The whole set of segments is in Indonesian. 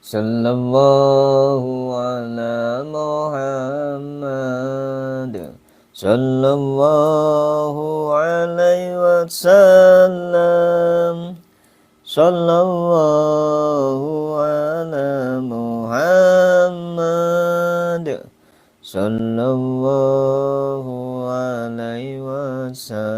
Sallallahu ala Muhammad. Sallallahu alaihi wasallam. Sallallahu ala Muhammad. Sallallahu alaihi wasallam.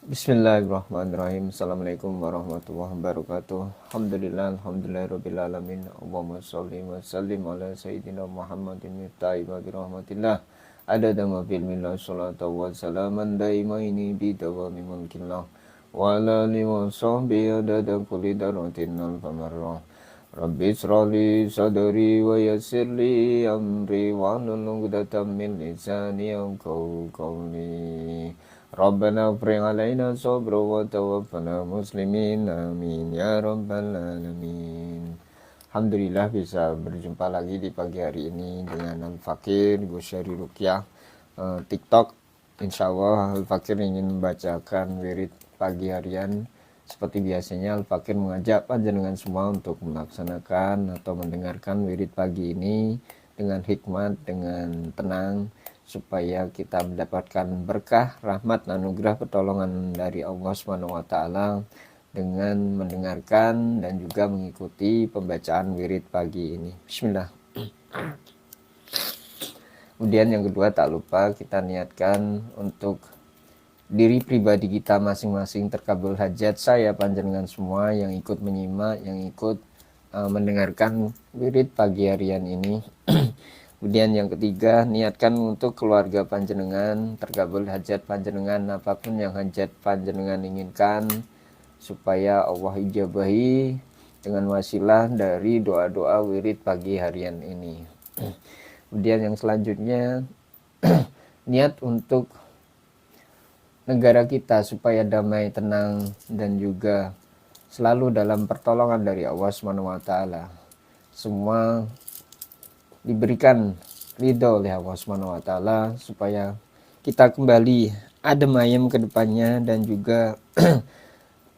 Bismillahirrahmanirrahim. Assalamualaikum warahmatullahi wabarakatuh. Alhamdulillahirabbil alamin. Allahumma shalli wa sallim ala sayyidina Muhammadin ta'iba bi rahmatillah. Adada ma fil millah salatu wa salaman daimaini bi dawami mulkillah. Wa ala alihi wa sahbihi adada kulli daratin al-famarrah. Rabbi israli sadri wa yassir li amri wa hlul 'uqdatam min lisani yafqahu qawli. Rabbana afrigh 'alaina sabra wa tawaffana muslimin amin ya rabbal alamin. Alhamdulillah bisa berjumpa lagi di pagi hari ini dengan Al-Fakir Gus Syari Ruqyah TikTok. Insyaallah Al-Fakir ingin membacakan wirid pagi harian. Seperti biasanya Al-Fakir mengajak panjenengan semua untuk melaksanakan atau mendengarkan wirid pagi ini dengan hikmat, dengan tenang, supaya kita mendapatkan berkah, rahmat, anugerah, pertolongan dari Allah SWT dengan mendengarkan dan juga mengikuti pembacaan wirid pagi ini. Bismillah. Kemudian yang kedua, tak lupa kita niatkan untuk diri pribadi kita masing-masing terkabul hajat saya panjenengan semua yang ikut menyimak, yang ikut mendengarkan wirid pagi harian ini. Kemudian yang ketiga, niatkan untuk keluarga panjenengan terkabul hajat panjenengan, apapun yang hajat panjenengan inginkan, supaya Allah ijabahi dengan wasilah dari doa-doa wirid pagi harian ini. Kemudian yang selanjutnya, niat untuk negara kita supaya damai, tenang, dan juga selalu dalam pertolongan dari Allah SWT. Semua diberikan ridho oleh Allah SWT supaya kita kembali adem ayem ke depannya, dan juga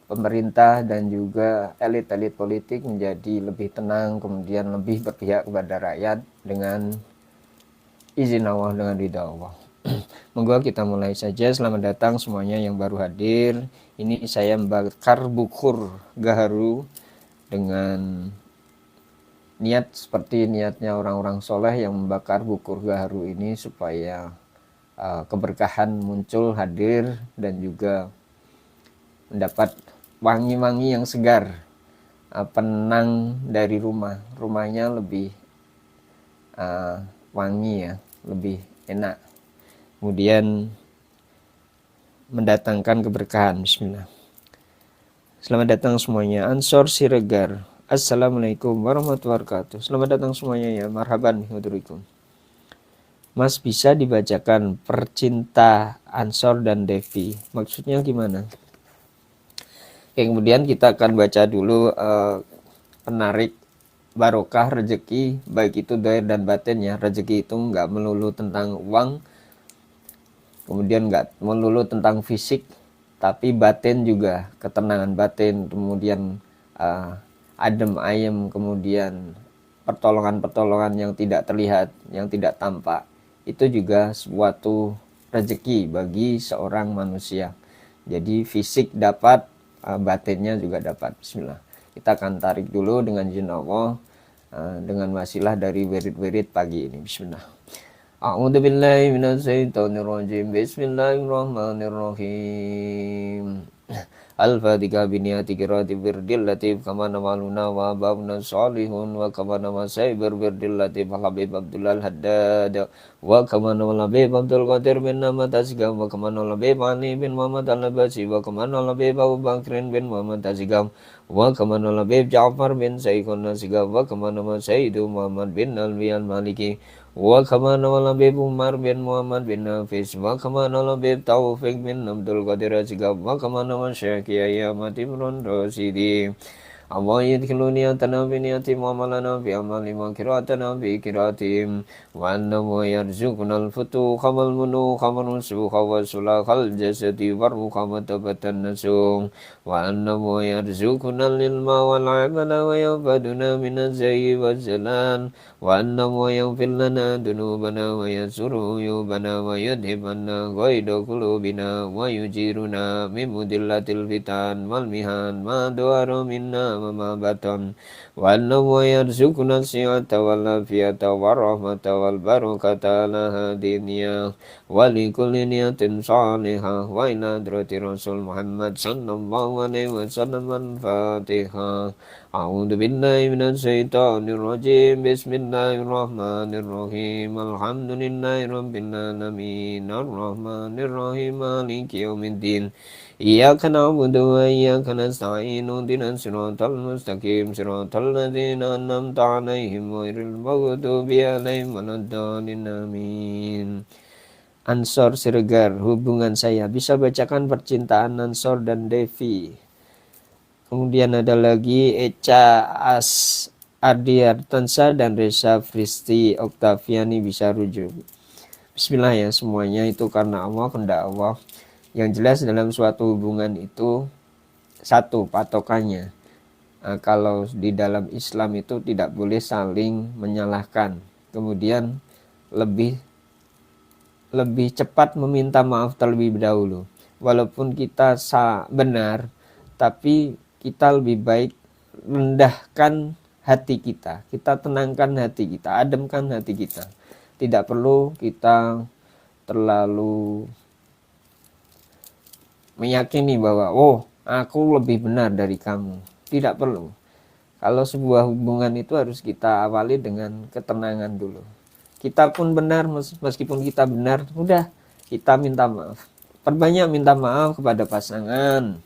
pemerintah dan juga elit-elit politik menjadi lebih tenang, kemudian lebih berpihak kepada rakyat dengan izin Allah, dengan ridha Allah. Monggo kita mulai saja. Selamat datang semuanya yang baru hadir. Ini saya membakar bukur gaharu dengan niat seperti niatnya orang-orang soleh yang membakar bukur gaharu ini, supaya keberkahan muncul, hadir, dan juga mendapat wangi-wangi yang segar, penenang dari rumahnya lebih wangi ya, lebih enak, kemudian mendatangkan keberkahan. Bismillah. Selamat datang semuanya. Ansor Siregar, Assalamualaikum warahmatullahi wabarakatuh. Selamat datang semuanya ya, marhaban hudurikum. Mas, bisa dibacakan Percinta Ansor dan Devi, maksudnya gimana? Oke, kemudian kita akan baca dulu penarik barokah rezeki, baik itu dohir dan batin ya. Rezeki itu nggak melulu tentang uang, kemudian nggak melulu tentang fisik, tapi batin juga, ketenangan batin, kemudian adem ayem, kemudian pertolongan-pertolongan yang tidak terlihat, yang tidak tampak, itu juga suatu rezeki bagi seorang manusia. Jadi fisik dapat, batinnya juga dapat. Bismillah. Kita akan tarik dulu dengan izin Allah, dengan wasilah dari wirid-wirid pagi ini. Bismillah. A'udzu billahi minasyaitonir rajim. Bismillahirrahmanirrahim. Al-Fatihah biniyati qiraati wirdil latif kama namaluna wa babna salihun wa kama nama saibir wirdil latif Habib Abdullah Haddad wa kama nama Habib Abdul Qadir bin Ahmad Azgam wa kama nama Habib Ali bin Muhammad Al-Nabasi wa kama nama Habib Abu Bakrin bin Muhammad Azgam wa kama nama Habib Ja'far bin Sayyidun Azgam wa kama nama Sayyidu Muhammad bin Alwi Al-Maliki wa kama nama Habib Umar bin Muhammad bin Hafiz wa kama nama Habib Taufik bin Abdul Qadir Azgam wa kama nama Syekh Kiai Ahmad Ibn Rasidi Allah yadkhulu niyatana fi niyatim wa amalana fi amali wa kiratana fi kiratim wa annahu yarzuquna al-futuha wal munuha wal rusuha wa sulahal jasadi warruha wa tabatan nasung wa annahu yarzuquna al-ilma wal amala wa yafaduna min az-zayyi wa zalan wa annahu yaghfir lana dunubana wa yasuru yubana wa yudhibanna ghaida qulubina wa yujiruna min mudillatil fitan wal mihan ma duwaru minna wa ma batan wa annahu yarzuquna as-sihhata wal afiyata war rahmata wal barakata ala hadiniya wa li kulli niyatin salihah wa ila hadrati Rasul Muhammad sallallahu alaihi wasallam. Al-Fatihah. A'udzu billahi minasy syaithanir rajim. Bismillahirrahmanirrahim. Alhamdulillahi rabbil alamin. Arrahmanir rahim. Maliki yaumiddin. Iyyaka na'budu wa iyyaka nasta'in. Ihdinas siratal mustaqim. Siratal ladzina an'amta 'alaihim ghairil maghdubi 'alaihim waladdallin. Amin. Ansor Siregar, hubungan saya. Bisa bacakan percintaan Ansor dan Devi. Kemudian ada lagi Eca Ardiartansa dan Reza Fristi Oktaviani bisa rujuk. Bismillah ya, semuanya itu karena Allah, kehendak Allah. Yang jelas dalam suatu hubungan itu satu patokannya. Kalau di dalam Islam itu tidak boleh saling menyalahkan. Kemudian lebih cepat meminta maaf terlebih dahulu. Walaupun kita benar, tapi kita lebih baik rendahkan hati kita. Kita tenangkan hati kita, ademkan hati kita. Tidak perlu kita terlalu meyakini bahwa aku lebih benar dari kamu. Tidak perlu. Kalau sebuah hubungan itu harus kita awali dengan ketenangan dulu. Kita pun benar, meskipun kita benar, udah kita minta maaf. Perbanyak minta maaf kepada pasangan.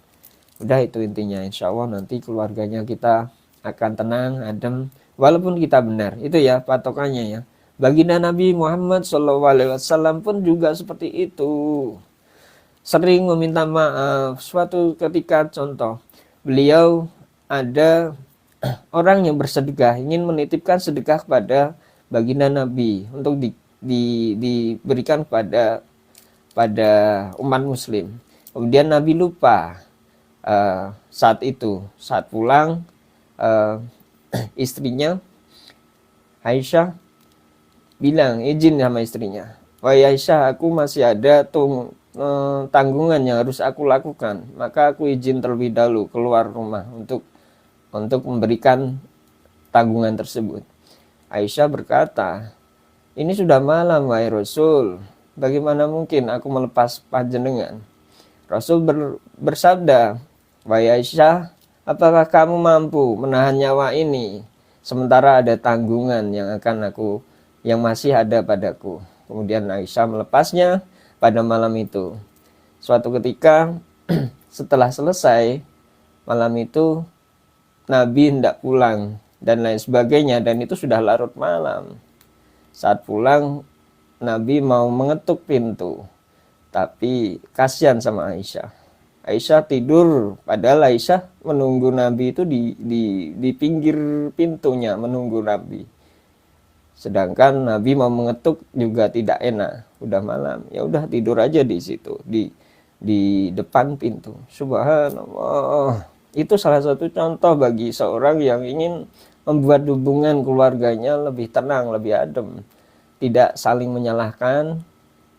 Udah itu intinya, insya Allah nanti keluarganya kita akan tenang, adem, walaupun kita benar. Itu ya patokannya ya. Baginda Nabi Muhammad SAW pun juga seperti itu. Sering meminta maaf. Suatu ketika contoh, beliau ada orang yang bersedekah, ingin menitipkan sedekah kepada baginda Nabi untuk diberikan pada umat muslim. Kemudian Nabi lupa. Saat pulang istrinya Aisyah bilang, izin sama istrinya, wahai Aisyah, aku masih ada tanggungan yang harus aku lakukan, maka aku izin terlebih dahulu keluar rumah untuk memberikan tanggungan tersebut. Aisyah berkata, ini sudah malam wahai Rasul, bagaimana mungkin aku melepas panjenengan? Rasul bersabda, wahai Aisyah, apakah kamu mampu menahan nyawa ini sementara ada tanggungan yang masih ada padaku? Kemudian Aisyah melepasnya pada malam itu. Suatu ketika setelah selesai malam itu, Nabi hendak pulang dan lain sebagainya, dan itu sudah larut malam. Saat pulang, Nabi mau mengetuk pintu, tapi kasihan sama Aisyah. Aisyah tidur, padahal Aisyah menunggu Nabi itu di pinggir pintunya, menunggu Nabi. Sedangkan Nabi mau mengetuk juga tidak enak, udah malam, ya udah tidur aja di situ, di depan pintu. Subhanallah, itu salah satu contoh bagi seorang yang ingin membuat hubungan keluarganya lebih tenang, lebih adem, tidak saling menyalahkan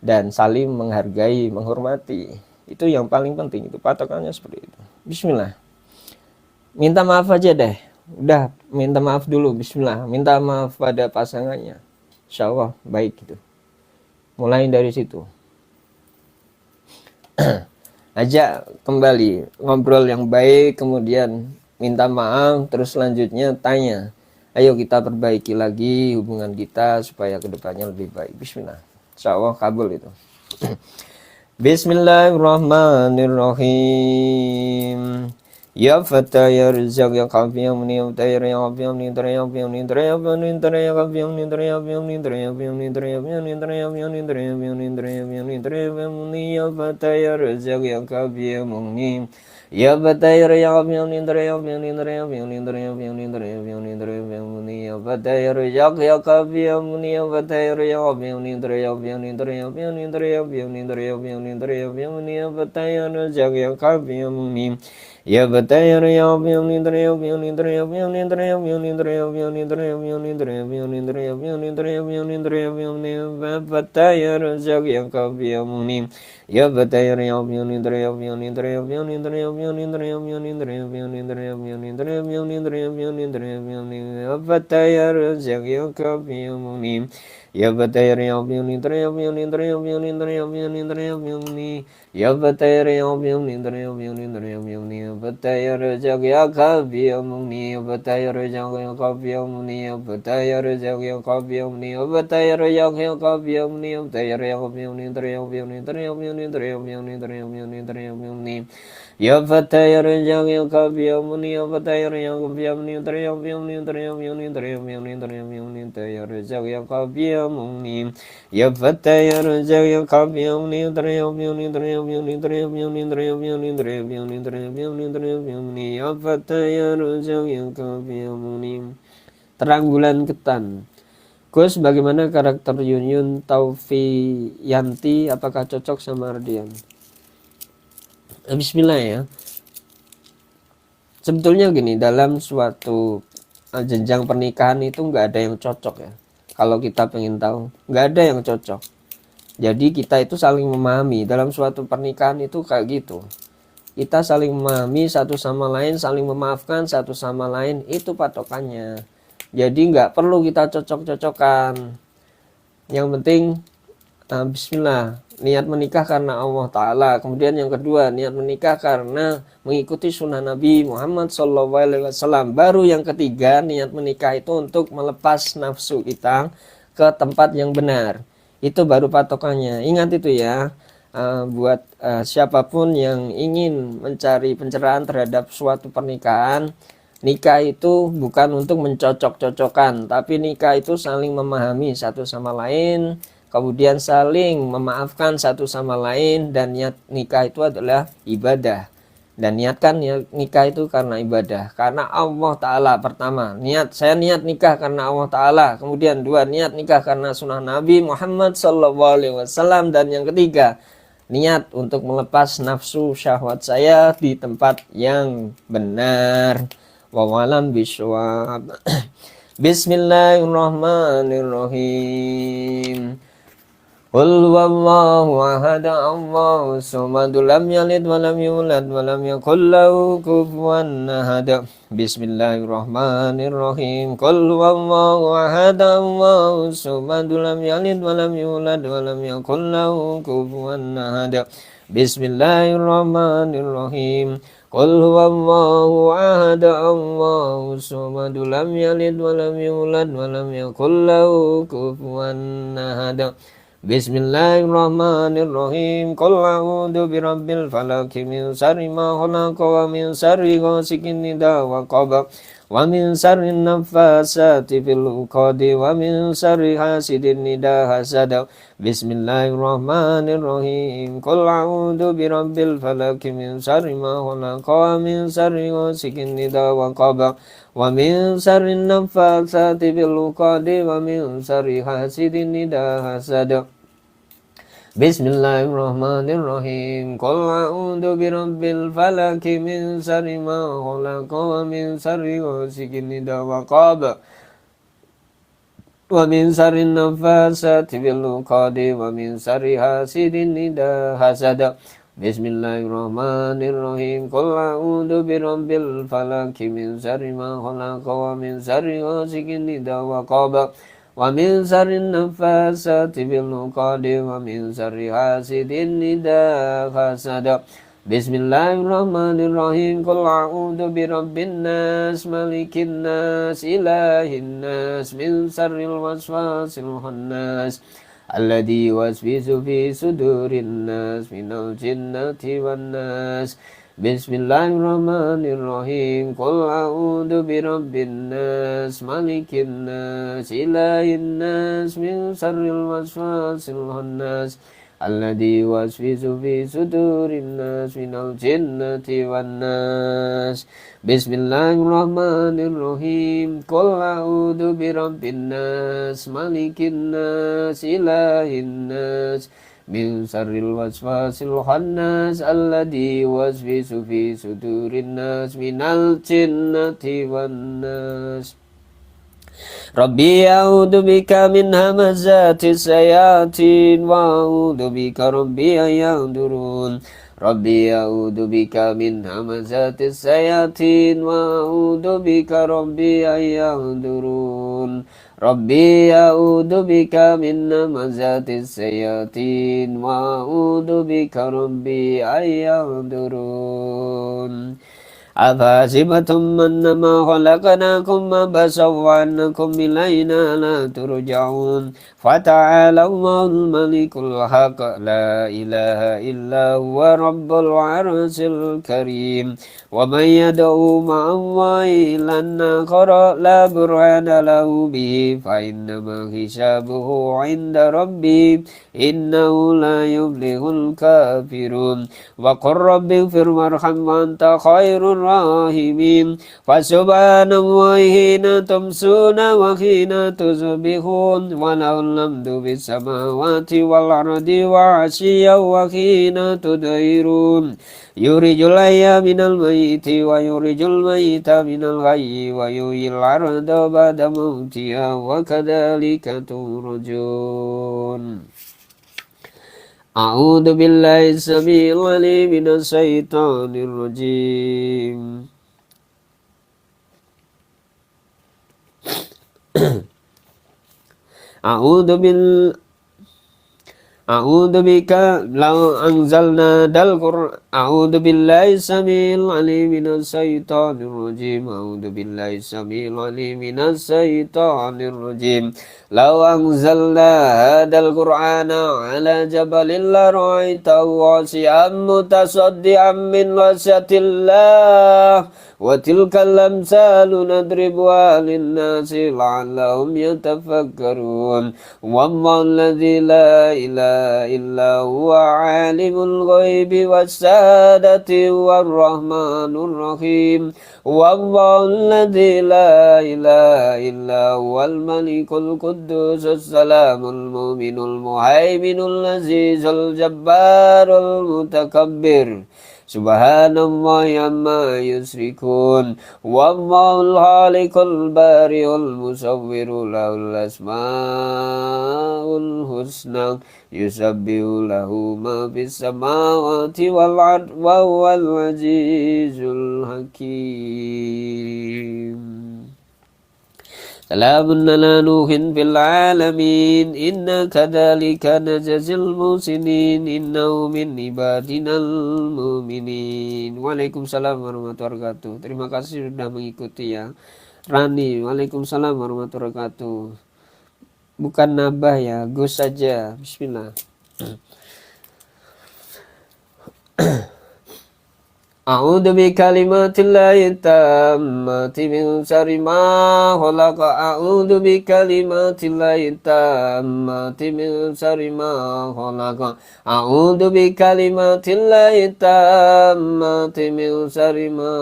dan saling menghargai, menghormati. Itu yang paling penting, itu patokannya seperti itu. Bismillah. Minta maaf aja deh. Udah, minta maaf dulu. Bismillah. Minta maaf pada pasangannya. Insya Allah baik gitu. Mulai dari situ. Ajak kembali. Ngobrol yang baik, kemudian minta maaf, terus selanjutnya tanya. Ayo kita perbaiki lagi hubungan kita supaya kedepannya lebih baik. Bismillah. Insya Allah kabul itu. Bismillahirrahmanirrahim. Ya Fatah ya Rizak ya Kafi ya Muni ya Fatah ya Kafi ya Muni Tara ya Kafi ya Muni Tara ya Kafi ya Muni Tara ya Kafi ya Muni Tara ya Kafi ya Muni Tara ya Kafi ya Muni Tara ya Kafi ya Muni Tara ya Kafi ya Muni Tara ya Kafi ya Muni Tara ya Kafi ya Muni Tara ya Kafi ya Muni ya Fatah ya Rizak ya Kafi ya Muni ya Fatah ya Kafi ya Muni Tara ya Kafi ya Muni Tara ya Kafi ya Muni Tara ya Kafi ya Muni Tara ya Kafi ya Muni Tara ya Kafi ya Muni ya Fatah ya Rizak ya Kafi ya Muni ya Fatah ya Kafi ya Muni Tara ya Kafi ya Muni Tara ya Kafi ya Muni Tara ya Kafi ya Muni Tara ya Kafi ya Muni Tara ya Kafi ya Muni ya Fatah ya Rizak ya Kafi ya Muni ya Fatah ya Kafi ya Muni Tara ya Kafi ya Muni Tara ya Kafi ya Muni Tara ya Kafi ya Muni Tara ya Kafi ya Muni Tara ya Kafi ya Muni Tara ya Kafi ya Muni Tara ya Kafi ya Muni Tara ya Kafi ya Muni Tara ya Kafi ya Muni ya Fatah ya Rizak ya Kafi ya Muni ya Fatah ya Kafi ya Muni Tara ya Kafi ya Muni Tara ya Kafi ya Muni Tara ya Kafi ya Muni Tara ya Kafi ya Muni Tara ya Kafi ya Muni Tara ya Kafi ya Muni Tara ya Kafi ya Muni Tara ya Kafi ya Muni Tara ya Kafi ya Muni ya Fatah ya Rizak ya Kafi ya Muni ya Fatah ya Kafi ya Muni Tara ya Kafi ya Muni Tara ya Kafi ya Muni Tara ya Kafi ya Muni Tara ya Kafi ya Muni ya Fatah ya Kafi ya Muni Tara ya Kafi ya Muni Tara ya Kafi ya Muni ya Fatah ya Rizak ya Kafi ya Muni ya Fatah ya Rizak ya Kafi ya Muni ya Fatah ya Rizak ya Kafi ya Muni ya Fatah ya Rizak ya Kafi ya Muni ya Fatah ya Rizak ya Kafi ya Muni Tara ya Kafi ya Muni Tara ya Kafi ya Muni Tara ya Kafi ya Muni Tara ya Kafi ya Muni Tara ya Kafi ya Muni ya Fatah ya Rizak ya Kafi ya Muni ya Fatah ya Rizak ya Kafi ya Muni Tara ya Kafi ya Muni Tara ya Kafi ya Muni Tara ya Kafi ya Muni Tara ya Kafi ya Muni Tara ya Rizak ya Kafi ya Muni ya Fatah ya Rizak ya Kafi ya Muni Tara ya Kafi ya Muni Tara ya Kafi ya Muni Tara ya Kafi ya Muni Tara ya Kafi ya Muni Tara ya Kafi ya Muni Tara ya Kafi ya Muni Tara ya Kafi ya Muni ya Fatah ya Rizak ya Kafi ya Muni terang bulan ketan. Gus, bagaimana karakter Yun Taufiyanti? Apakah cocok sama Ardian? Bismillah ya. Sebetulnya gini, dalam suatu jenjang pernikahan itu nggak ada yang cocok ya. Kalau kita pengen tahu, nggak ada yang cocok. Jadi kita itu saling memahami. Dalam suatu pernikahan itu kayak gitu. Kita saling memahami satu sama lain, saling memaafkan satu sama lain, itu patokannya. Jadi nggak perlu kita cocok-cocokan. Yang penting bismillah, niat menikah karena Allah Ta'ala. Kemudian yang kedua, niat menikah karena mengikuti sunnah Nabi Muhammad SAW. Baru yang ketiga, niat menikah itu untuk melepas nafsu kita ke tempat yang benar. Itu baru patokannya. Ingat itu ya. Buat siapapun yang ingin mencari pencerahan terhadap suatu pernikahan, nikah itu bukan untuk mencocok-cocokkan, tapi nikah itu saling memahami satu sama lain, kemudian saling memaafkan satu sama lain, dan niat nikah itu adalah ibadah. Dan niatkan nikah itu karena ibadah, karena Allah Ta'ala. Pertama, saya niat nikah karena Allah Ta'ala. Kemudian dua, niat nikah karena sunnah Nabi Muhammad SAW. Dan yang ketiga, niat untuk melepas nafsu syahwat saya di tempat yang benar. Wawalam biswab. Bismillahirrahmanirrahim. Qul wallahu ahad, Allahu samad, lam yalid wa lam yulad wa lam yakul lahu kufuwan ahad. Bismillahirrahmanirrahim. Qul wallahu ahad, Allahu samad, lam yalid wa lam yulad wa lam yakul lahu kufuwan ahad. Bismillahirrahmanirrahim. Qul huwallahu ahad, Allahu samad, lam yalid wa lam yulad wa lam yakul lahu kufuwan ahad. Bismillahirrahmanirrahim. Qul a'udzu birabbil falaq min syarri ma khalaq wa min syarri ghasikin idza waqab wa min syarri naffasati fil 'uqad wa min syarri hasidin idza hasad. Bismillahirrahmanirrahim. Qul a'udzu birabbil falaq min syarri ma khalaq wa min syarri ghasikin idza waqab wa min syarri naffasati fil 'uqad wa min syarri hasidin idza hasad. Bismillahirrahmanirrahim. Qul a'udzu birabbil falaq min syarri ma khalaq wa min syarri ghasikin idza waqab wa min syarri naffasati fil 'uqad wa min syarri hasidin idza hasad. Bismillahirrahmanirrahim. Qul a'udzu birabbil falaq min syarri ma khalaq wa min syarri ghasikin idza waqab wa min syarri naffasati fil 'uqad wa min syarri hasidin idza hasad. Bismillahirrahmanirrahim. Qul a'udzu birabbin nas, malikin nas, ilahin nas, min syarril waswasil khannas, alladzi yuwaswisu fi sudurin nas, minal jinnati wan nas. Bismillahirrahmanirrahim. Qul a'udzu birabbin nas, malikin nas, ilahin nas, min syarril waswasil khannas, alladzi yuwaswisu fi sudurin nas, minal jinnati wan nas. Bismillahirrahmanirrahim. Qul a'udzu birabbin nas, malikin nas, ilahin nas, min syarril waswasil khannas, alladzi yuwaswisu fi sudurin nas, minal jinnati wan nas. Rabbi a'udzu bika min hamazatis syayatin wa a'udzu bika rabbi an yahdurun. Rabbi a'udzu bika min hamazatis syayatin wa a'udzu bika rabbi an yahdurun. Rabbi a'udzu bika min hamazatis syayatin wa a'udzu bika rabbi an yahdurun. Afasibatum annama khalaqnakum abasan wa annakum ilayna la turja'un. Fata'ala Allahul malikul haq, la ilaha illa huwa rabbul arsyil karim. Wa man yad'u ma'allahi lan akhara la burhana lahu bihi fa innama hisabuhu 'inda rabbih innahu la yuflihul kafirun. Wa qur rabbighfir warham wa anta khairur rahimin. Fasubhanallahi hina tumsuna wa hina tusbihun, wa lahul hamdu bis samawati wal ardi wa 'ashiyyan wa hina tudhirun. Yurijul hayya minal mayyiti wa yurijul mayyita minal hayyi wa yuhyil arda ba'da mautiha wa kadzalika turjun. A'udzu billahi samil alim minas syaitonir rajim. A'udzu bika law anzalna dal Qur'an. A'udzu billahi samil alim minas syaitonir rajim. A'udzu billahi samil alim minas syaitonir rajim. Law anzalna hadal Qur'ana ala jabalin la ra'aitahu khashi'an mutasaddian min khashyatillah. Wa tilkal amsalu nadribuha lin-nasi la'allahum yatafakkarun. Wallahu alladzi la ilaha illa huwa 'alimul ghaibi was-shahadati war-rahmanur rahim. Wallahu alladzi la ilaha illa huwal malikul quddus as-salamul mu'minul muhaiminul azizul jabbarul mutakabbir. Subhanallahi amma yusrikun. Wallahul khaliqul bari'ul musawwiru lahul asmaul husna. Yusabbihu lahu ma fis samawati wal ard wa huwal azizul hakim. Salamun ala Nuhin fil alamin, inna kadzalika najzil muhsinin, innahu min ibadinal mu'minin. Waalaikumsalam warahmatullahi wabarakatuh. Terima kasih sudah mengikuti ya. Rani, waalaikumsalam warahmatullahi wabarakatuh. Bukan nabah ya, Gus saja. Bismillah. A'udzu bikalimatillahi tammati min syarri ma khalaq. A'udzu bikalimatillahi tammati min syarri ma khalaq. A'udzu bikalimatillahi tammati min syarri ma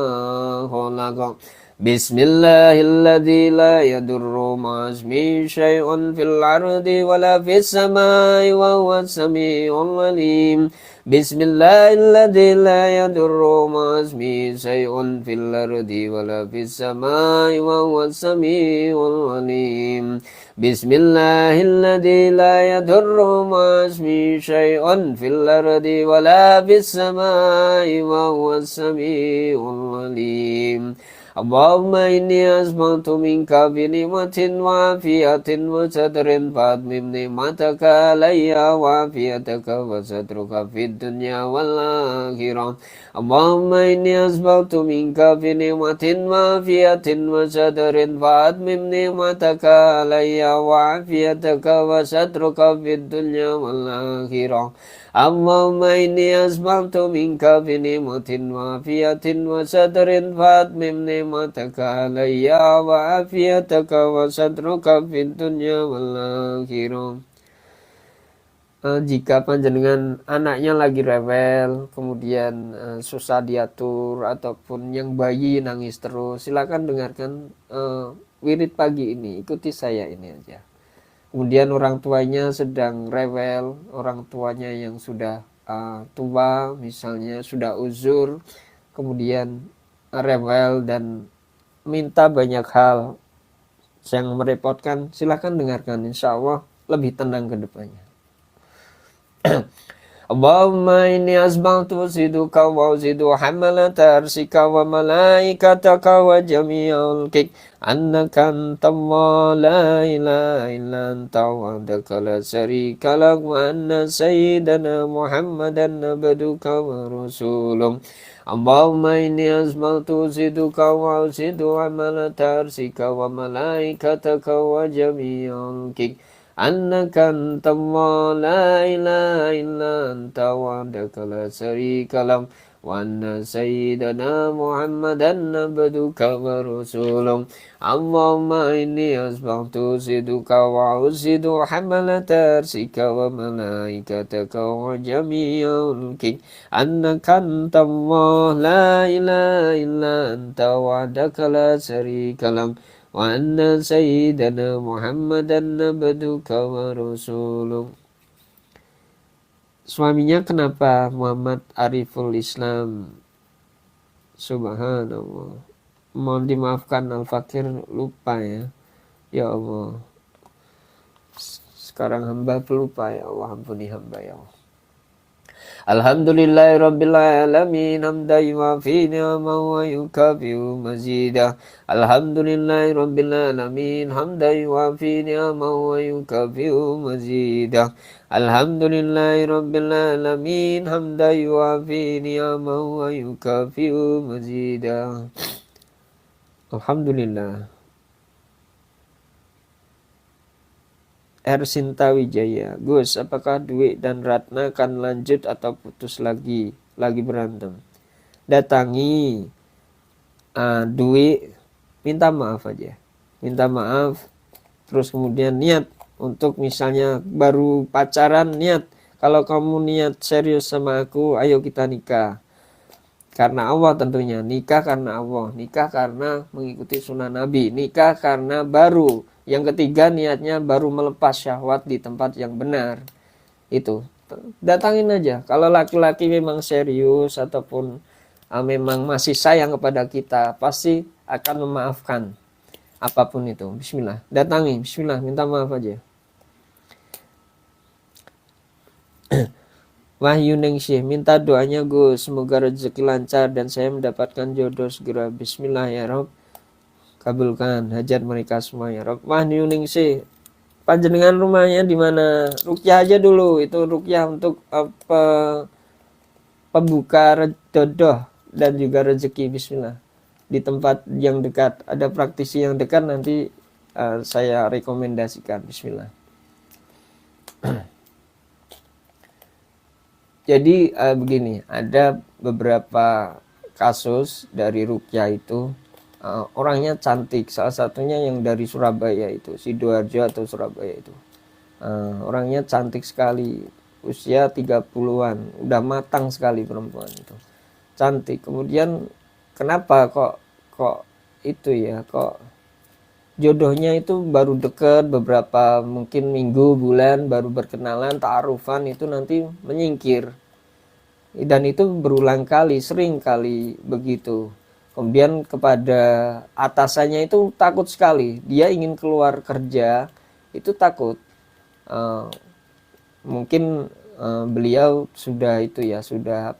khalaq. Bismillahilladzi la yadurru ma'asmihi syai'un fil ardi wala fis samai wa huwas samiul alim. Bismillahilladzi la yadurru ma'asmihi syai'un fil ardi wala fis samai wa huwas samiul alim. Bismillahilladzi la yadurru ma'asmihi syai'un fil ardi wala fis samai wa huwas samiul alim. Allahumma inni asbahtu minka bi ni'matin wa afiyatin wa sadrin fa'atmim ni'mataka alayya wa afiyataka wa sadruka fid dunya wal akhirah. Allahumma inni asbahtu minka bi ni'matin wa afiyatin wa sadrin fa'atmim ni'mataka alayya wa afiyataka wa sadruka fid dunya wal akhirah. Allahumma inni asbaltu minka fi ni'matin wa afiyatin wa sadrin fatmim ni'mataka alayya wa afiyataka wa sadruka fid dunya wal akhirah. Jika panjenengan anaknya lagi rewel, kemudian susah diatur, ataupun yang bayi nangis terus, silakan dengarkan wirid pagi ini, ikuti saya ini aja. Kemudian orang tuanya sedang rewel, orang tuanya yang sudah tua, misalnya sudah uzur, kemudian rewel dan minta banyak hal yang merepotkan, silakan dengarkan, insya Allah lebih tenang ke depannya. Allahumma inni asbahtu ziduka wa zidu hamalata arsika wa malaikataka wa jami'al kik annaka antallah la ilaha illa anta wahdaka la syarika lak wa anna sayyidana Muhammadan abduka wa rasuluk. Allahumma inni asbahtu ziduka wa zidu hamalata arsika wa malaikataka wa jami'al kik annaka antallah la ilaha illa anta wahdaka la syarika lak wa anna sayyidana Muhammadan abduka wa rasuluk. Allahumma inni asbahtu ziduka wa uzidu hamalata arsika wa malaikataka wa jami'al kik annaka antallah la ilaha illa anta wahdaka la syarika lak wa anna sayyidana Muhammadan abduka wa rasuluk. Suaminya kenapa? Muhammad Ariful Islam. Subhanallah. Mohon dimaafkan Al-Fakir, lupa ya. Ya Allah. Sekarang hamba pelupa, ya Allah, ampuni hamba ya Allah. Alhamdulillahi rabbil alamin hamdan yuwafi ni'amahu wa yukafi'u mazidah. Alhamdulillahi rabbil alamin hamdan yuwafi ni'amahu wa yukafi'u mazidah. Alhamdulillahi rabbil alamin hamdan yuwafi ni'amahu wa yukafi'u mazidah. Alhamdulillah. Sinta Wijaya, Gus, apakah Dwi dan Ratna akan lanjut atau putus lagi berantem? Datangi Dwi, minta maaf aja, minta maaf, terus kemudian niat untuk misalnya baru pacaran, niat kalau kamu niat serius sama aku, ayo kita nikah. Karena Allah tentunya, nikah karena Allah, nikah karena mengikuti sunnah Nabi, nikah karena baru. Yang ketiga niatnya baru melepas syahwat di tempat yang benar. Itu datangin aja. Kalau laki-laki memang serius ataupun memang masih sayang kepada kita, pasti akan memaafkan apapun itu. Bismillah, datangi, bismillah, minta maaf aja. Wahyu Ningsih, minta doanya Gus, semoga rezeki lancar dan saya mendapatkan jodoh segera. Bismillah ya Rob, kabulkan hajat mereka semua ya Rob. Wahyu Ningsih, panjenengan rumahnya di mana? Rukyah aja dulu, itu rukyah untuk pembuka jodoh dan juga rezeki. Bismillah, di tempat yang dekat, ada praktisi yang dekat, nanti saya rekomendasikan. Bismillah. Jadi begini, ada beberapa kasus dari rukyah itu orangnya cantik, salah satunya yang dari Surabaya itu, Sidoarjo atau Surabaya itu, orangnya cantik sekali, usia 30-an, udah matang sekali perempuan itu, cantik. Kemudian kenapa kok itu ya, kok jodohnya itu baru deket beberapa mungkin minggu, bulan, baru berkenalan, ta'arufan, itu nanti menyingkir. Dan itu berulang kali, sering kali begitu. Kemudian kepada atasannya itu takut sekali. Dia ingin keluar kerja, itu takut. Mungkin beliau sudah itu ya, sudah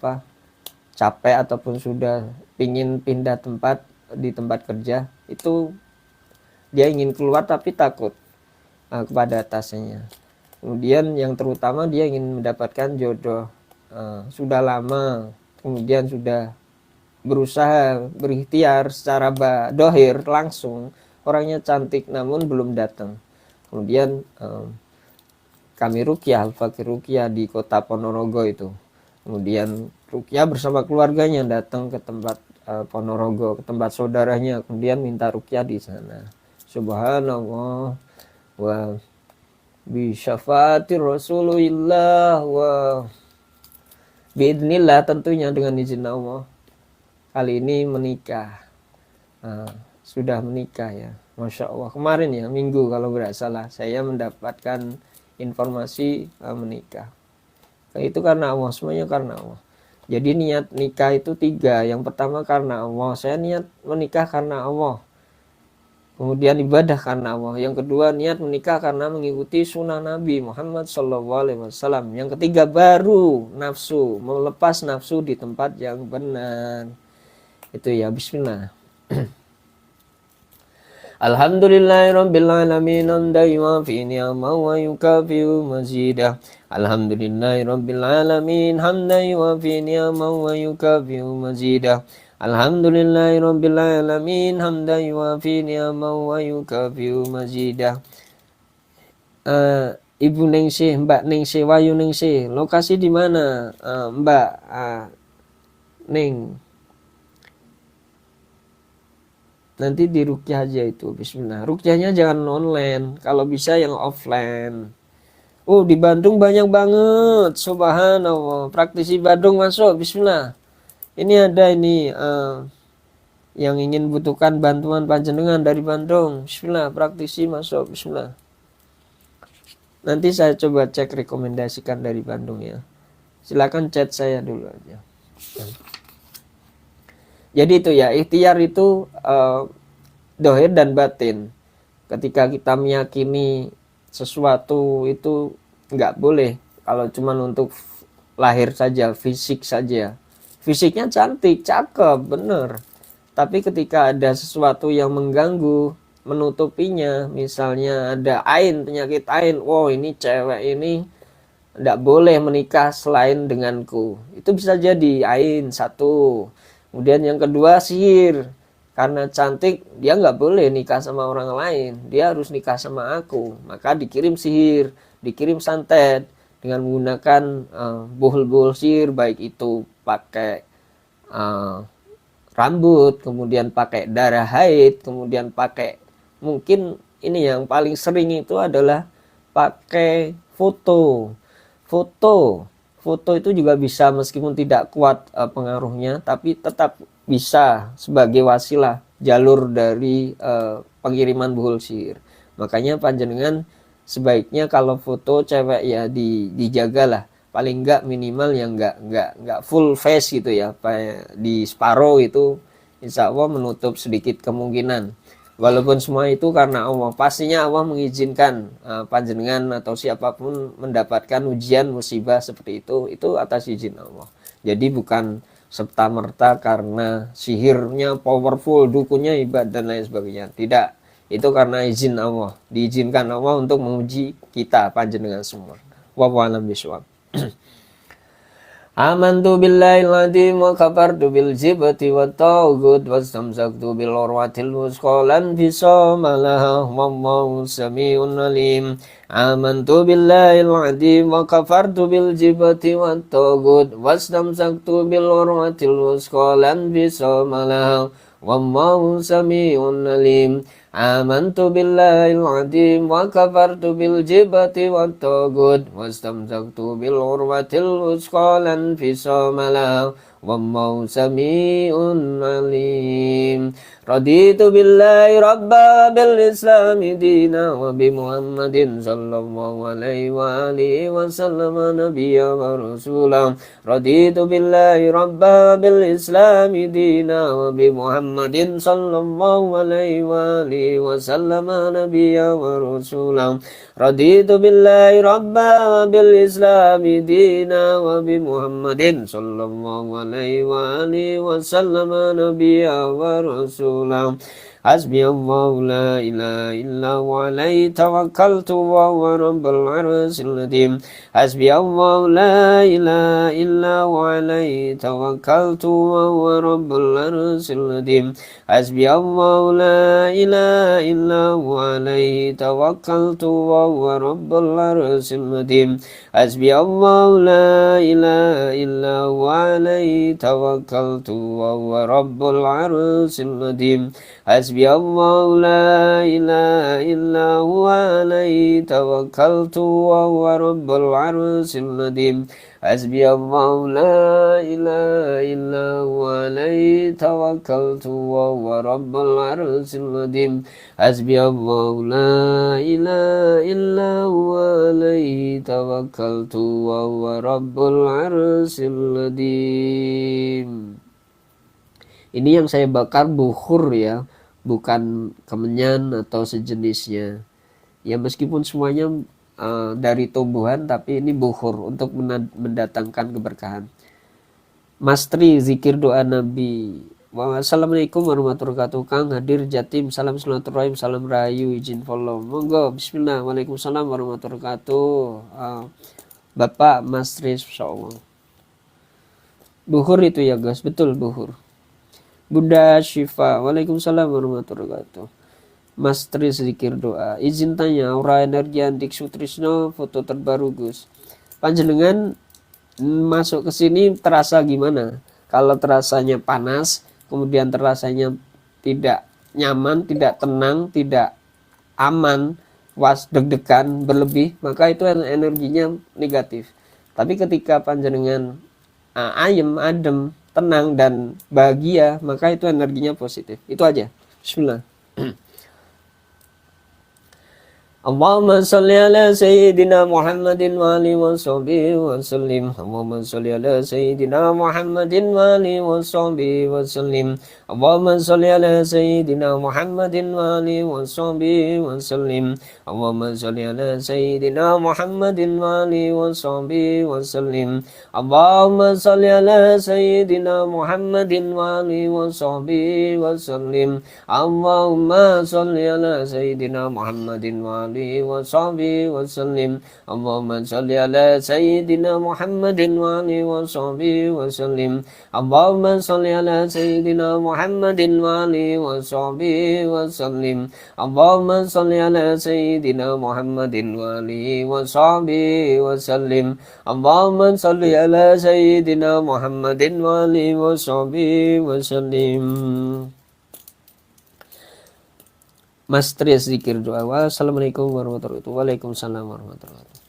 capek ataupun sudah ingin pindah tempat di tempat kerja. Itu dia ingin keluar tapi takut kepada atasannya. Kemudian yang terutama dia ingin mendapatkan jodoh. Sudah lama, kemudian sudah berusaha berikhtiar secara dohir langsung, orangnya cantik namun belum datang. Kemudian kami ruqyah, Al-Fakir ruqyah di kota Ponorogo itu. Kemudian ruqyah bersama keluarganya datang ke tempat Ponorogo, ke tempat saudaranya, kemudian minta ruqyah di sana. Subhanallah wa bi syafaati Rasulillah wa biidznillah, tentunya dengan izin Allah. Kali ini menikah. Sudah menikah ya. Masya Allah. Kemarin ya, minggu kalau tidak salah, saya mendapatkan informasi menikah. Itu karena Allah, semuanya karena Allah. Jadi niat nikah itu 3. Yang pertama karena Allah. Saya niat menikah karena Allah. Kemudian ibadah karena Allah. Yang kedua niat menikah karena mengikuti sunnah Nabi Muhammad SAW. Yang ketiga baru nafsu, melepas nafsu di tempat yang benar. Itu ya, bismillah. Alhamdulillahirabbil alamin hamdan yuwafi ni'amahu wa yukafi'u mazidah. Alhamdulillahirabbil alamin hamdan yuwafi ni'amahu wa yukafi'u mazidah. Alhamdulillahirabbil alamin hamdan yuwafi ni'amahu wa yukafi'u mazidah. Ibu Ningsih, Mbak Ningsih, Wayu Ningsih, lokasi di mana Mbak Ning? Nanti di ruqyah aja itu, bismillah. Ruqyahnya jangan online, kalau bisa yang offline. Di Bandung banyak banget, subhanallah. Praktisi Bandung masuk, bismillah. Ini ada ini yang ingin butuhkan bantuan panjenengan dari Bandung, bismillah. Praktisi masuk, bismillah. Nanti saya coba cek rekomendasikan dari Bandung ya. Silakan chat saya dulu aja. Jadi itu ya, ikhtiar itu dohir dan batin. Ketika kita meyakini sesuatu itu nggak boleh kalau cuma untuk lahir saja, fisik saja. Fisiknya cantik, cakep, bener. Tapi ketika ada sesuatu yang mengganggu, menutupinya, misalnya ada ain, penyakit ain, ini cewek ini nggak boleh menikah selain denganku. Itu bisa jadi ain satu. Kemudian yang kedua sihir, karena cantik dia nggak boleh nikah sama orang lain, dia harus nikah sama aku. Maka dikirim sihir, dikirim santet dengan menggunakan buhul-buhul sihir, baik itu pakai rambut, kemudian pakai darah haid, kemudian pakai, mungkin ini yang paling sering itu adalah pakai foto. Foto itu juga bisa, meskipun tidak kuat pengaruhnya, tapi tetap bisa sebagai wasilah jalur dari pengiriman buhul sihir. Makanya panjenengan sebaiknya kalau foto cewek ya dijagalah, paling enggak minimal yang enggak full face gitu ya, di separuh itu insya Allah menutup sedikit kemungkinan. Walaupun semua itu karena Allah, pastinya Allah mengizinkan panjenengan atau siapapun mendapatkan ujian musibah seperti itu atas izin Allah. Jadi bukan serta-merta karena sihirnya powerful, dukunnya hebat dan lain sebagainya. Tidak, itu karena izin Allah. Diizinkan Allah untuk menguji kita panjenengan semua. Wallahu a'lam bishawab. Amantu billahi al-azim wa kafartu bil jibti wa taghut wastamsaktu bil urwatil wusqa lan fisama laha wallahu samiun alim. Amantu billahi al-azim wa kafartu bil jibti wa taghut wastamsaktu bil urwatil wusqa lan fisama laha wallahu samiun alim. Amantu billahil azim wa kafartu bil jibati wat tagut wastamsaktu bil urwatil wusqa lan fisama laha wallahu samiun alim. Raditu billahi rabba bil islami dina wa bi Muhammadin sallallahu alaihi wa alihi wa sallam nabiyya wa rasulah. Raditu billahi rabba bil islami dina wa bi Muhammadin sallallahu alaihi wa alihi wa sallam nabiyya wa rasulah. Raditu billahi rabba bil islami dina wa bi Muhammadin sallallahu alaihi wa alihi wa sallam nabiyya wa rasulah. Hasbiyallahu la ilaha illa huwa alaihi tawakkaltu wa huwa rabbul arsyil azim. Hasbiyallahu la ilaha illa huwa alaihi tawakkaltu wa huwa rabbul arsyil azim. Hasbiyallahu la ilaha illa huwa alaihi tawakkaltu wa huwa rabbul arsyil azim. Hasbiyallahu la ilaha illa huwa alaihi tawakkaltu wa huwa rabbul arsyil azim. Hasbiyallahu la ilaha illa huwa alaihi tawakkaltu wa huwa rabbul arsyil azim. Hasbiyallahu la ilaha illa huwa alaihi tawakkaltu wa huwa rabbul arsyil azim. Hasbiyallahu la ilaha illa huwa alaihi tawakkaltu wa huwa rabbul arsyil azim. Ini yang saya bakar bukhur ya, bukan kemenyan atau sejenisnya. Ya meskipun semuanya dari tumbuhan, tapi ini bukhur untuk mendatangkan keberkahan. Mas Tri, zikir doa Nabi. Wassalamualaikum warahmatullahi wabarakatuh. Kang hadir Jatim, salam silaturahim, salam rahayu, izin follow. Monggo, bismillah. Waalaikumsalam warahmatullahi wabarakatuh. Bapak Mas Tri, insyaallah. Bukhur itu ya guys, betul bukhur. Bunda Syifa, waalaikumsalam warahmatullahi wabarakatuh. Mas Tri sedikit doa. Izin tanya, aura energi Andik Sutrisno, foto terbaru Gus. Panjenengan masuk ke sini terasa gimana? Kalau terasanya panas, kemudian terasanya tidak nyaman, tidak tenang, tidak aman, deg-degan, berlebih, maka itu energinya negatif. Tapi ketika panjenengan ayem, adem, tenang dan bahagia, maka itu energinya positif. Itu aja. Bismillah. Allahumma salli ala Sayyidina Muhammadin wa alihi wa sahbihi wa sallim. Allahumma salli ala Sayyidina Muhammadin wa alihi wa sahbihi wa sallim. Allahumma salli ala Sayyidina Muhammadin wa alihi wa sahbihi wa sallim. Allahumma salli ala Sayyidina Muhammadin wa alihi wa sahbihi wa sallim. Allahumma salli ala Sayyidina Muhammadin wa alihi wa sahbihi wa sallim. Allahumma salli ala Sayyidina Muhammadin wa wa sahbihi wa sallim. Allahumma salli ala Sayyidina Muhammadin wa alihi wa sahbihi wa sallim. Allahumma salli ala Sayyidina Muhammadin wa alihi wa sahbihi wa sallim. Allahumma salli ala Sayyidina Muhammadin wa alihi wa sahbihi wa sallim. Allahumma salli ala Sayyidina Muhammadin wa alihi wa sahbihi wa sallim. Mas Trias zikir doa. Wassalamualaikum warahmatullahi wabarakatuh. Waalaikumsalam warahmatullahi wabarakatuh.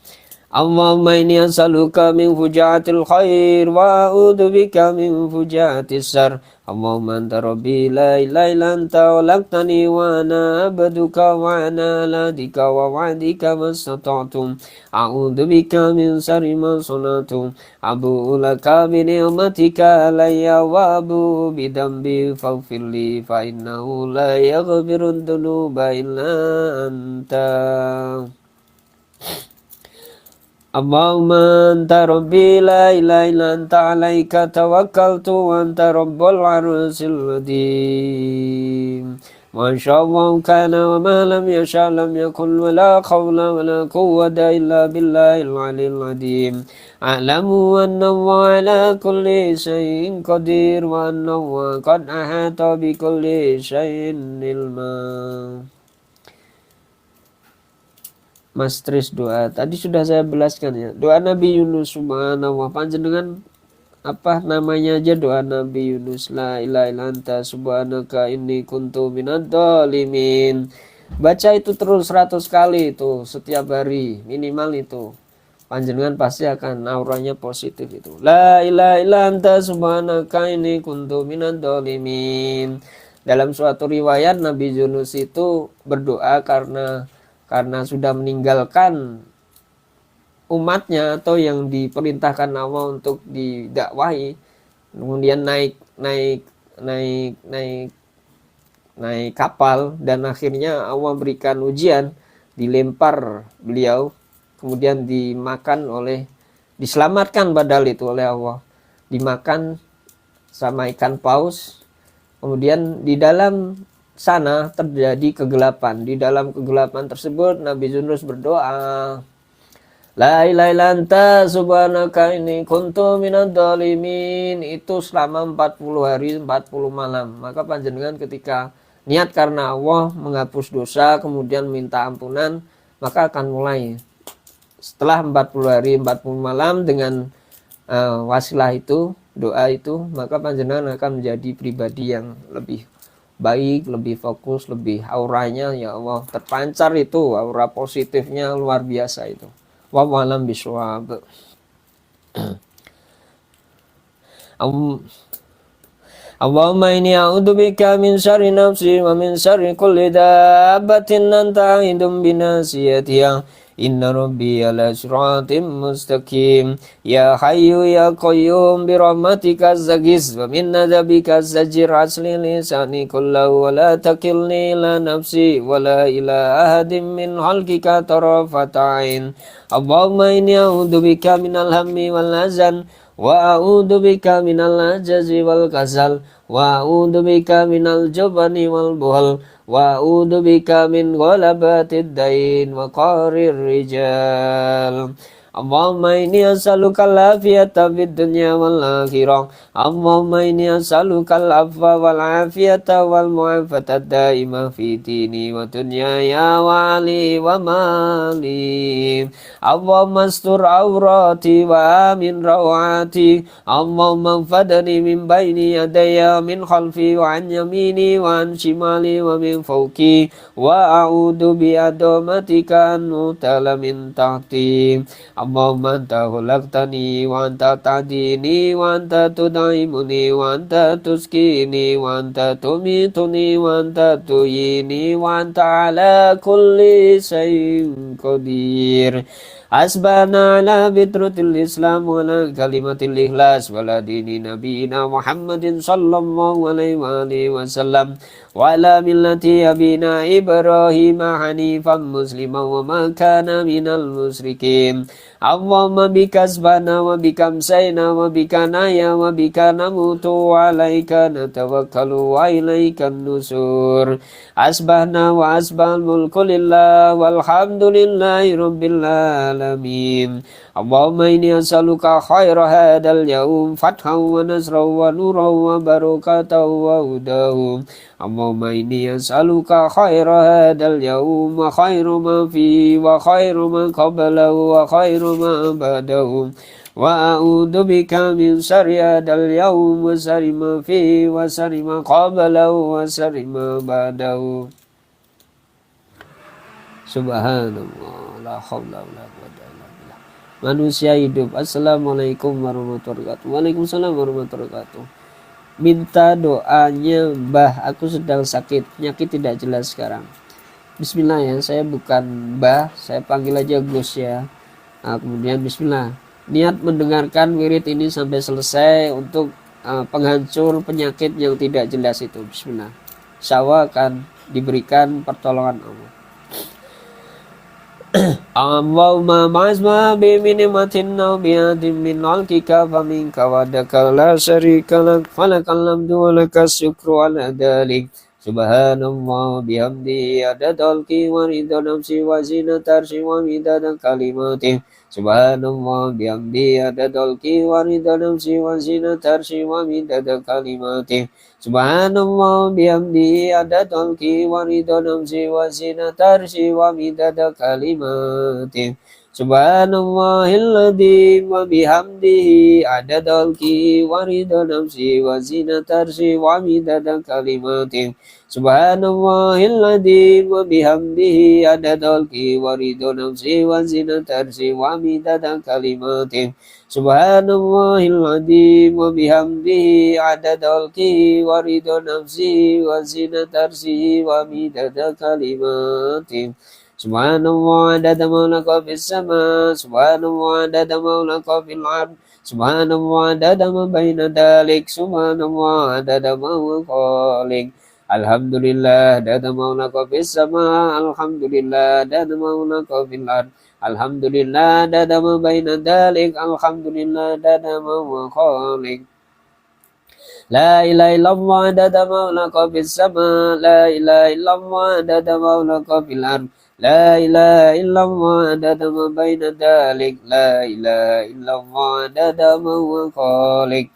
Allahumma inni as'aluka min fujatil khair wa a'udzubika min fujatis syarr. Allahumma anta rabbi la ilaha illa anta khalaqtani wa ana abduka wa ana ala dika wa wa'dika mastata'tu. A'udzubika min syarri ma sana'tu. Abu'u laka bi ni'matika alayya wa abu'u bi dhanbi faghfirli fa innahu la yaghfiru dhunuba illa anta. Allahumma anta rabbi la ilaha illa anta alaika tawakkaltu wa anta rabbul arsyil azim. Ma sya'allahu kana wa ma lam yasha' lam yakun wa la hawla wa la quwwata illa billahil aliyyil azim. A'lamu anna Allah ala kulli syai'in qadir wa anna Allah qad ahata bi kulli syai'in ilma. Mas Tris doa. Tadi sudah saya jelaskan ya. Doa Nabi Yunus subhanallah. Panjenengan apa namanya aja doa Nabi Yunus. La ilaha illa anta subhanaka inni kuntu minadh dhalimin. Baca itu terus 100 kali itu setiap hari minimal itu. Panjenengan pasti akan auranya positif itu. La ilaha illa anta subhanaka inni kuntu minadh dhalimin. Dalam suatu riwayat Nabi Yunus itu berdoa karena sudah meninggalkan umatnya atau yang diperintahkan Allah untuk didakwahi, kemudian naik kapal dan akhirnya Allah berikan ujian, dilempar beliau, kemudian diselamatkan badal itu oleh Allah, dimakan sama ikan paus, kemudian di dalam sana terjadi kegelapan. Di dalam kegelapan tersebut Nabi Yunus berdoa, La ilaha illa anta subhanaka inni kuntu minadz dzalimin. Itu selama 40 hari 40 malam. Maka panjenengan ketika niat karena Allah menghapus dosa kemudian minta ampunan, maka akan mulai setelah 40 hari 40 malam dengan wasilah itu, doa itu, maka panjenengan akan menjadi pribadi yang lebih baik, lebih fokus, lebih auranya ya Allah terpancar, itu aura positifnya luar biasa itu. Wallahu a'lam bishawab. Allahumma inni a'udzubika min syarri nafsi wa min syarri kulli dabbatin anta a'idum binasiyatiha. Inna rabbi ala siratim mustaqim. Ya hayyu ya qayyum bi rahmatika astaghis wa min nadzabika astajir asli lisani kullahu wa la takilni ila nafsi wa la ila ahadin min khalqika tarafata ain. Allahumma inni a'udzubika minal hammi wal hazan wa a'udzubika minal ajazi wal kasal wa a'udzubika minal jubni wal buhal wa a'udzubika min ghalabatid dain wa qarir rijal. Allahumma inni as'aluka al-afiyata fid dunya wal akhirah. Allahumma inni as'aluka al-afwa wal afiyata wal mu'afata daimah fi dini wa dunyaya wa ali wa mali. Allahumma astur awrati wa amin rawati. Allahumma fadani min baini yadaya min khalfi wa an yamini wa an shimali wa min fawqi wa a'udhu bi adomatika an utala min tahti. Allahumma anta khalaqtani wa anta tahdini wa anta tud'imuni wa anta tuskini wa anta tumituni wa anta tuhyini wa anta ala kulli syai'in qadir. Asbana ala fitratil Islam wa ala kalimatil ikhlas wa ala dini nabiyina Muhammadin sallallahu alaihi wa alihi wasallam wa ala millati abina Ibrahim hanifan musliman wa ma kana minal musyrikin. Allahumma bika asbana wa bika amsayna wa bika naya wa bika namutu wa alaika natawakkalu wa ilaika nusur. Asbahna wa asbahal mulku lillah walhamdulillahi rabbil alamin. Allahumma inni as'aluka khaira hadal yawm fathan wa nasran wa nuran wa barakatan wa hudahu. Allahumma inni as'aluka khaira hadal yawm wa khairu ma fi wa khairu ma qablahu wa khairu ma ba'dahu. Wa a'udzu bika min syarri hadzal yaum wa syarri ma fihi wa syarri ma qablahu wa syarri ma ba'dahu. Subhanallah, la haula wala quwwata illa billah. Manusia hidup. Assalamualaikum warahmatullahi wabarakatuh. Waalaikumsalam warahmatullahi wabarakatuh. Minta doanya, Mbah, aku sedang sakit, penyakit tidak jelas sekarang. Bismillah ya, saya bukan Mbah, saya panggil aja Gus ya. Nah, kemudian bismillah. Niat mendengarkan wirid ini sampai selesai untuk penghancur penyakit yang tidak jelas itu. Bismillah. Insya Allah akan diberikan pertolongan Allah. Allahumma ma'azma biminimatin naw bi'adim min alkika faminka wadaka la syarika lak falakal lamdu walaka syukru ala dalik. Subhanallah bihamdi adadalki wa ridha nafsi wa zinata arshi wa midada kalimati. Subhanallah bihamdi adadalki wa ridha nafsi wa zinata arshi wa midada kalimati. Subhanallah bihamdi adadalki wa ridha nafsi wa zinata arshi wa midada kalimati. Subhanallahilladzi wa bihamdihi adadalki wa ridha nafsi wa zinata arshi wa midada kalimati. Subhanallahilladzi wa bihamdihi adadalki wa ridha nafsi wa zinata arshi wa midada kalimati. Subhanallahilladzi wa bihamdihi adadalki wa ridha nafsi wa zinata arshi wa midada kalimati. Subhanallah adada maulaka fis sama, subhanallah adada maulaka fil ard, subhanallah adada ma baina dalik, subhanallah adada ma khaliq. Alhamdulillah adada maulaka fis sama, alhamdulillah adada maulaka fil ard, alhamdulillah adada ma baina dalik, alhamdulillah adada ma khaliq. لا إله إلا الله عدد ما خلق في السماء لا إله إلا الله عدد ما خلق في الأرض لا إله إلا الله عدد ما بين ذلك لا إله إلا الله عدد ما هو خالق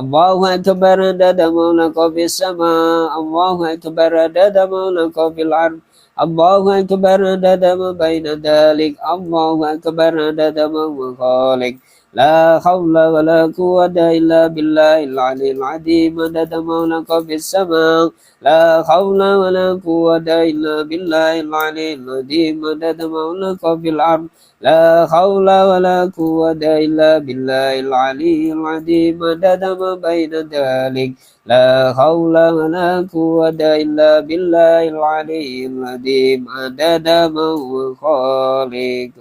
الله أكبر عدد ما خلق في السماء الله أكبر عدد ما خلق في الأرض الله أكبر عدد ما بين ذلك الله أكبر عدد ما هو خالق لا حول ولا قوة إلا بالله العلي العظيم عدد ما خلق في السماء لا حول ولا قوة إلا بالله العلي العظيم عدد ما خلق في الأرض لا حول ولا قوة إلا بالله العلي العظيم عدد ما بين ذلك لا حول ولا قوة إلا بالله العلي العظيم عدد ما هو خالق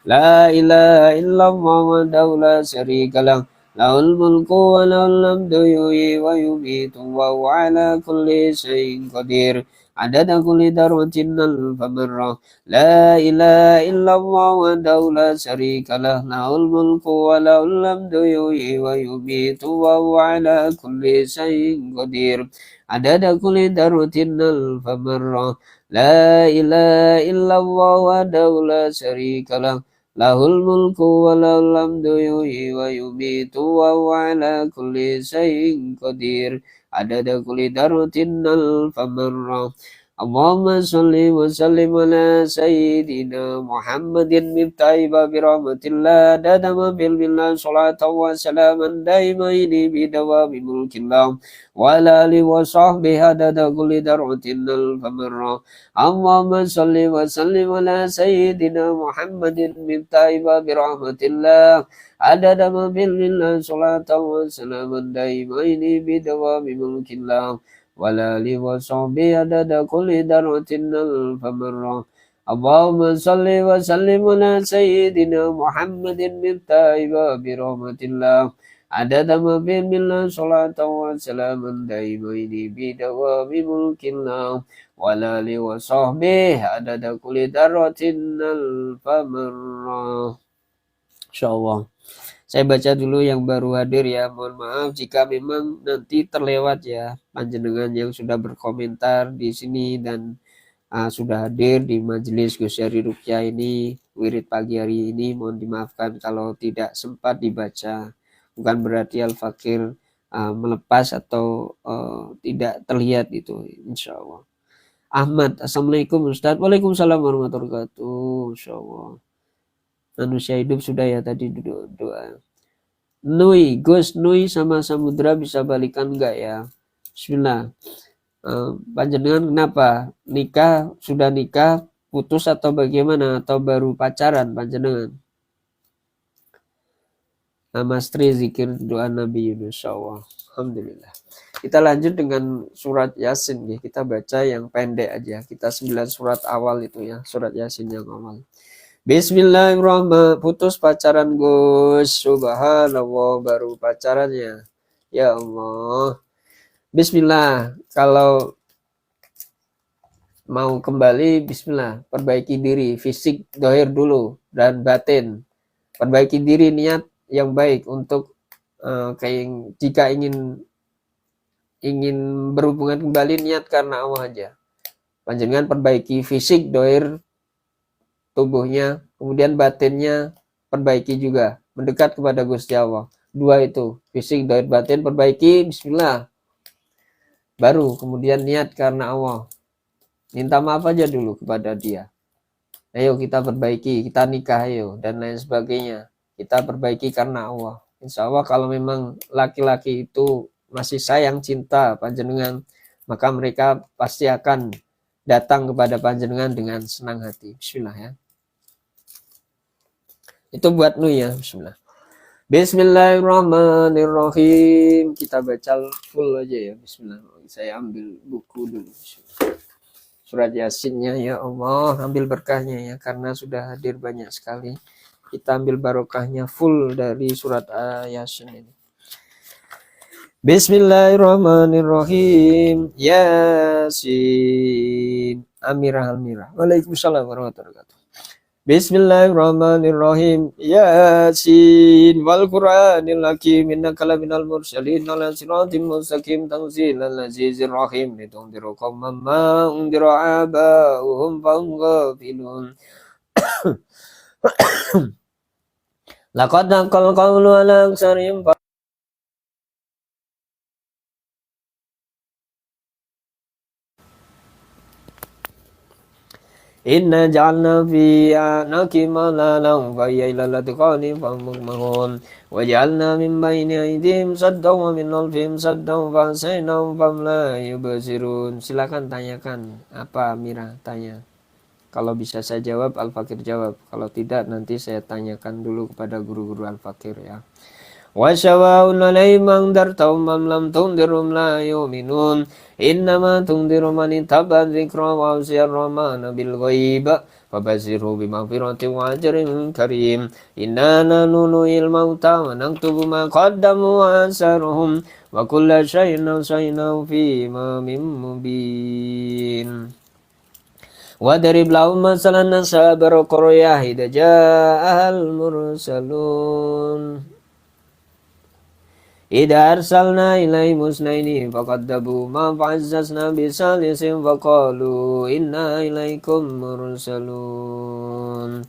لا إله إلا الله وحده لا شريك له له الملك وله الحمد يحيي ويميت وهو على كل شيء قدير عدد كل ذرة ألف مرة لا إله إلا الله وحده لا شريك له له الملك وله الحمد يحيي ويميت وهو على كل شيء قدير عدد كل ذرة ألف مرة لا إله إلا الله وحده لا شريك له له الملك وله الحمد يحيي ويميت وهو على كل شيء قدير عدد كل ذرة ألف مرة اللهم صل وسلم على سيدنا محمد مفتاح باب رحمة الله عدد ما في الله صلاة وسلاما دائمين بدوام ملك الله وعلى آله وصحبه عدد كل ذرة ألف مرة اللهم صل وسلم على سيدنا محمد مفتاح باب رحمة الله عدد ما في الله صلاة وسلاما دائمين بدوام ملك الله وعلى آله وصحبه عدد كل ذرة ألف مرة اللهم صل وسلم على سيدنا محمد مفتاح باب رحمة الله عدد ما في الله صلاة وسلاما دائمين بدوام ملك الله وعلى آله وصحبه عدد كل ذرة ألف مرة. Insyaallah. Saya baca dulu yang baru hadir ya. Mohon maaf jika memang nanti terlewat ya panjenengan yang sudah berkomentar di sini dan sudah hadir di majelis Gus Yari Rukyah ini wirid pagi hari ini. Mohon dimaafkan kalau tidak sempat dibaca. Bukan berarti Al-Fakir melepas atau tidak terlihat itu, insya Allah. Ahmad, Assalamualaikum Ustaz. Waalaikumsalam warahmatullahi wabarakatuh. Insya Allah. Manusia hidup sudah ya tadi doa. Nui, Gus, Nui sama Samudra bisa balikan enggak ya? Bismillah. Panjenengan kenapa? Sudah nikah, putus atau bagaimana? Atau baru pacaran panjenengan? Mas Tri zikir doa Nabi Yunus, insyaallah. Alhamdulillah. Kita lanjut dengan surat Yasin ya. Kita baca yang pendek aja. Kita 9 surat awal itu ya, surat Yasin yang awal. Bismillahirrahmanirrahim. Putus pacaran Gus. Subhanallah, baru pacarannya. Ya Allah. Bismillah. Kalau mau kembali, bismillah. Perbaiki diri, fisik, dohir dulu dan batin. Perbaiki diri, niat yang baik untuk jika ingin berhubungan kembali, niat karena Allah aja. Panjenengan perbaiki fisik, dohir tubuhnya, kemudian batinnya perbaiki juga, mendekat kepada Gusti Allah. Dua itu, fisik, dohir, batin perbaiki, bismillah. Baru kemudian niat karena Allah. Minta maaf aja dulu kepada dia. Ayo kita perbaiki, kita nikah ayo dan lain sebagainya. Kita perbaiki karena Allah. Insya Allah kalau memang laki-laki itu masih sayang cinta panjenengan, maka mereka pasti akan datang kepada panjenengan dengan senang hati. Bismillah ya. Itu buat nu ya. Bismillah. Bismillahirrahmanirrahim. Kita baca full aja ya. Bismillah. Saya ambil buku dulu. Bismillah. Surat Yasinnya ya Allah, ambil berkahnya ya, karena sudah hadir banyak sekali. Kita ambil barokahnya full dari surat Yasin ini. Bismillahirrahmanirrahim. Yasin. Amirah. Waalaikumsalam warahmatullahi wabarakatuh. Bismillahirrahmanirrahim. Yasin wal Qur'anil hakim innaka laminal mursalin ala siratim mustaqim tanzilal azizir rahim litunziru qauman ma unziru aba'uhum fahum ghafilun. Laqad haqqal qawlu ala aksarihim Inna ja'alna fi a'naqi malalan fa hiya ila ladqani famukmahun wa ja'alna min bayni aydihim saddan wa min khalfihim saddan fa asaynahum fahum la yubsirun. Silakan tanyakan apa Mira tanya. Kalau bisa saya jawab, Al-Fakir jawab. Kalau tidak nanti saya tanyakan dulu kepada guru-guru Al-Fakir ya. Wa syawa'un alaihim andartahum am lam tundirum la yu'minun innama tundiru man ittaba dzikra wa usiyar rahmana bil ghaib fabashirhu bimaghfiratin wa ajrin karim inna nanunu'il mauta wa naktubu ma qaddamu wa asaruhum wa kulla syai'in ahsaynahu fi imamin mubin. Wadrib lahum masalan ashabar qaryah idza ja'al mursalun Ida arsalna ilai musnaini faqaddabu ma fa'azzazna bisalisin faqalu inna ilaikum mursalun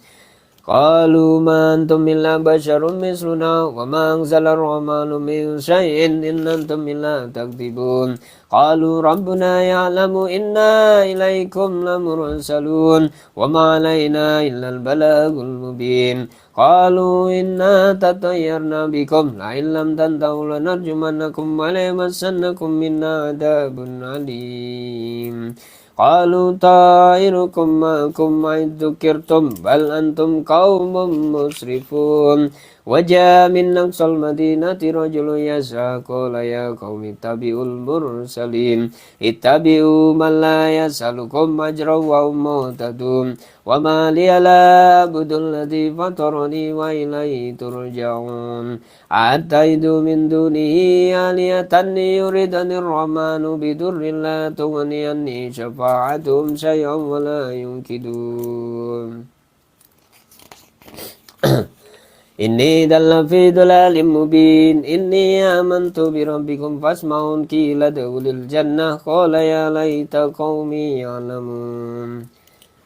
Qalu ma antum illa basharun misluna wa ma anzala ar-rahmanu min syai'in in antum illa takdzibun Qalu rabbuna ya'lamu inna ilaikum lamursalun wa ma alaina illa al-balagul mubin Qalu inna tatayyarna bikum la illam tantahu lanarjumannakum wa la yamassannakum minna adabun alim Qalu ta'irukum ma'akum ma'idukirtum bal antum qaumun musrifun Wajah min naqsal madinati rajulun yasaqala ya qaumi ittabi'ul mursalin ittabi'u man la yasalukum ajran wa hum muhtadun wa ma liya la abudul ladzi fatarani wa ilaihi turja'un ataidu min dunihi aliyatan yuridanir rahmanu bidurrin la tughni anni syafa'atuhum syai'an wa la yunkidun Inni dalla fi dhalalin mubin Inni amantu bi rabbikum fasma'un qila dawlil jannah qala ya laita qaumi ya'lamun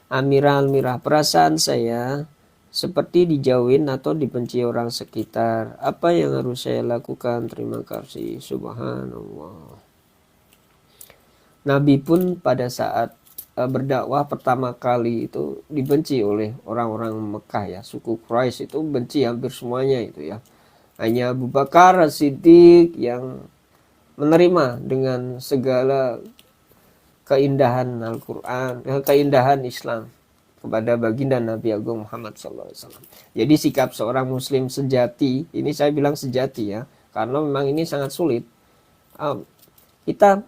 Amirah, perasaan saya seperti dijauhin atau dibenci orang sekitar. Apa yang harus saya lakukan? Terima kasih. Subhanallah. Nabi pun pada saat berdakwah pertama kali itu dibenci oleh orang-orang Mekah ya, suku Quraisy itu benci hampir semuanya itu ya. Hanya Abu Bakar As-Siddiq yang menerima dengan segala keindahan Al-Quran, keindahan Islam kepada baginda Nabi Agung Muhammad SAW. Jadi sikap seorang Muslim sejati, ini saya bilang sejati ya, karena memang ini sangat sulit. Kita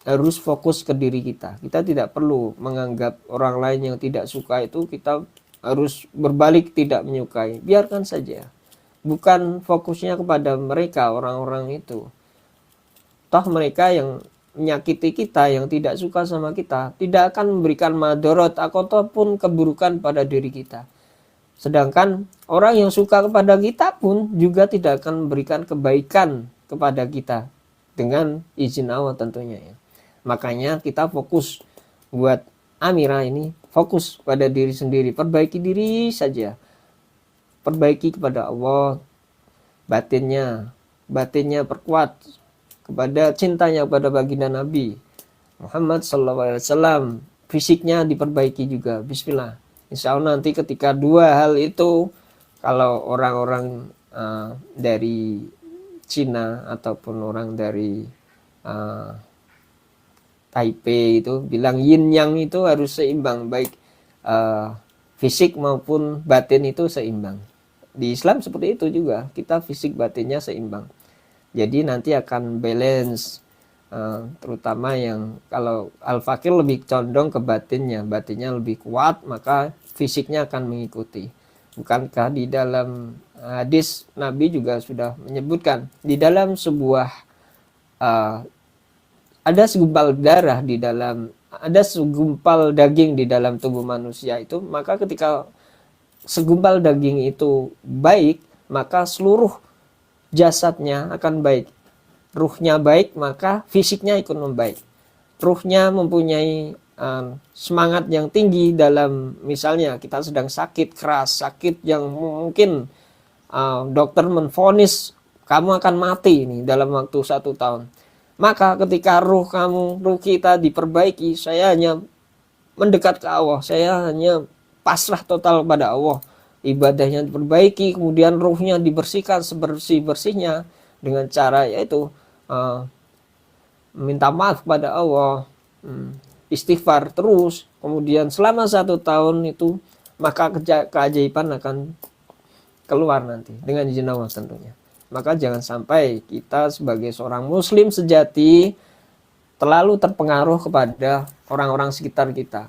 harus fokus ke diri kita. Kita tidak perlu menganggap orang lain yang tidak suka itu kita harus berbalik tidak menyukai. Biarkan saja. Bukan fokusnya kepada mereka orang-orang itu. Toh mereka yang menyakiti kita, yang tidak suka sama kita, tidak akan memberikan madorot ataupun keburukan pada diri kita. Sedangkan orang yang suka kepada kita pun juga tidak akan memberikan kebaikan kepada kita dengan izin Allah tentunya ya. Makanya kita fokus buat Amirah ini, fokus pada diri sendiri, perbaiki diri saja. Perbaiki kepada Allah, batinnya perkuat kepada cintanya kepada baginda Nabi Muhammad SAW. Fisiknya diperbaiki juga. Bismillah. Insya Allah nanti ketika dua hal itu, kalau orang-orang dari Cina ataupun orang dari Taipei itu bilang yin yang itu harus seimbang, baik fisik maupun batin itu seimbang. Di Islam seperti itu juga, kita fisik batinnya seimbang. Jadi nanti akan balance, terutama yang kalau Al-Fakir lebih condong ke batinnya lebih kuat, maka fisiknya akan mengikuti. Bukankah di dalam hadis Nabi juga sudah menyebutkan, di dalam sebuah ada segumpal darah ada segumpal daging di dalam tubuh manusia itu, maka ketika segumpal daging itu baik, maka seluruh jasadnya akan baik. Ruhnya baik, maka fisiknya ikut membaik. Ruhnya mempunyai semangat yang tinggi dalam, misalnya kita sedang sakit keras, sakit yang mungkin dokter menvonis kamu akan mati ini dalam waktu 1 tahun. Maka ketika ruh kita diperbaiki, saya hanya mendekat ke Allah, saya hanya pasrah total pada Allah, ibadahnya diperbaiki, kemudian ruhnya dibersihkan sebersih-bersihnya dengan cara yaitu minta maaf kepada Allah, istighfar terus, kemudian selama 1 tahun itu, maka keajaiban akan keluar nanti dengan izin Allah tentunya. Maka jangan sampai kita sebagai seorang muslim sejati terlalu terpengaruh kepada orang-orang sekitar kita.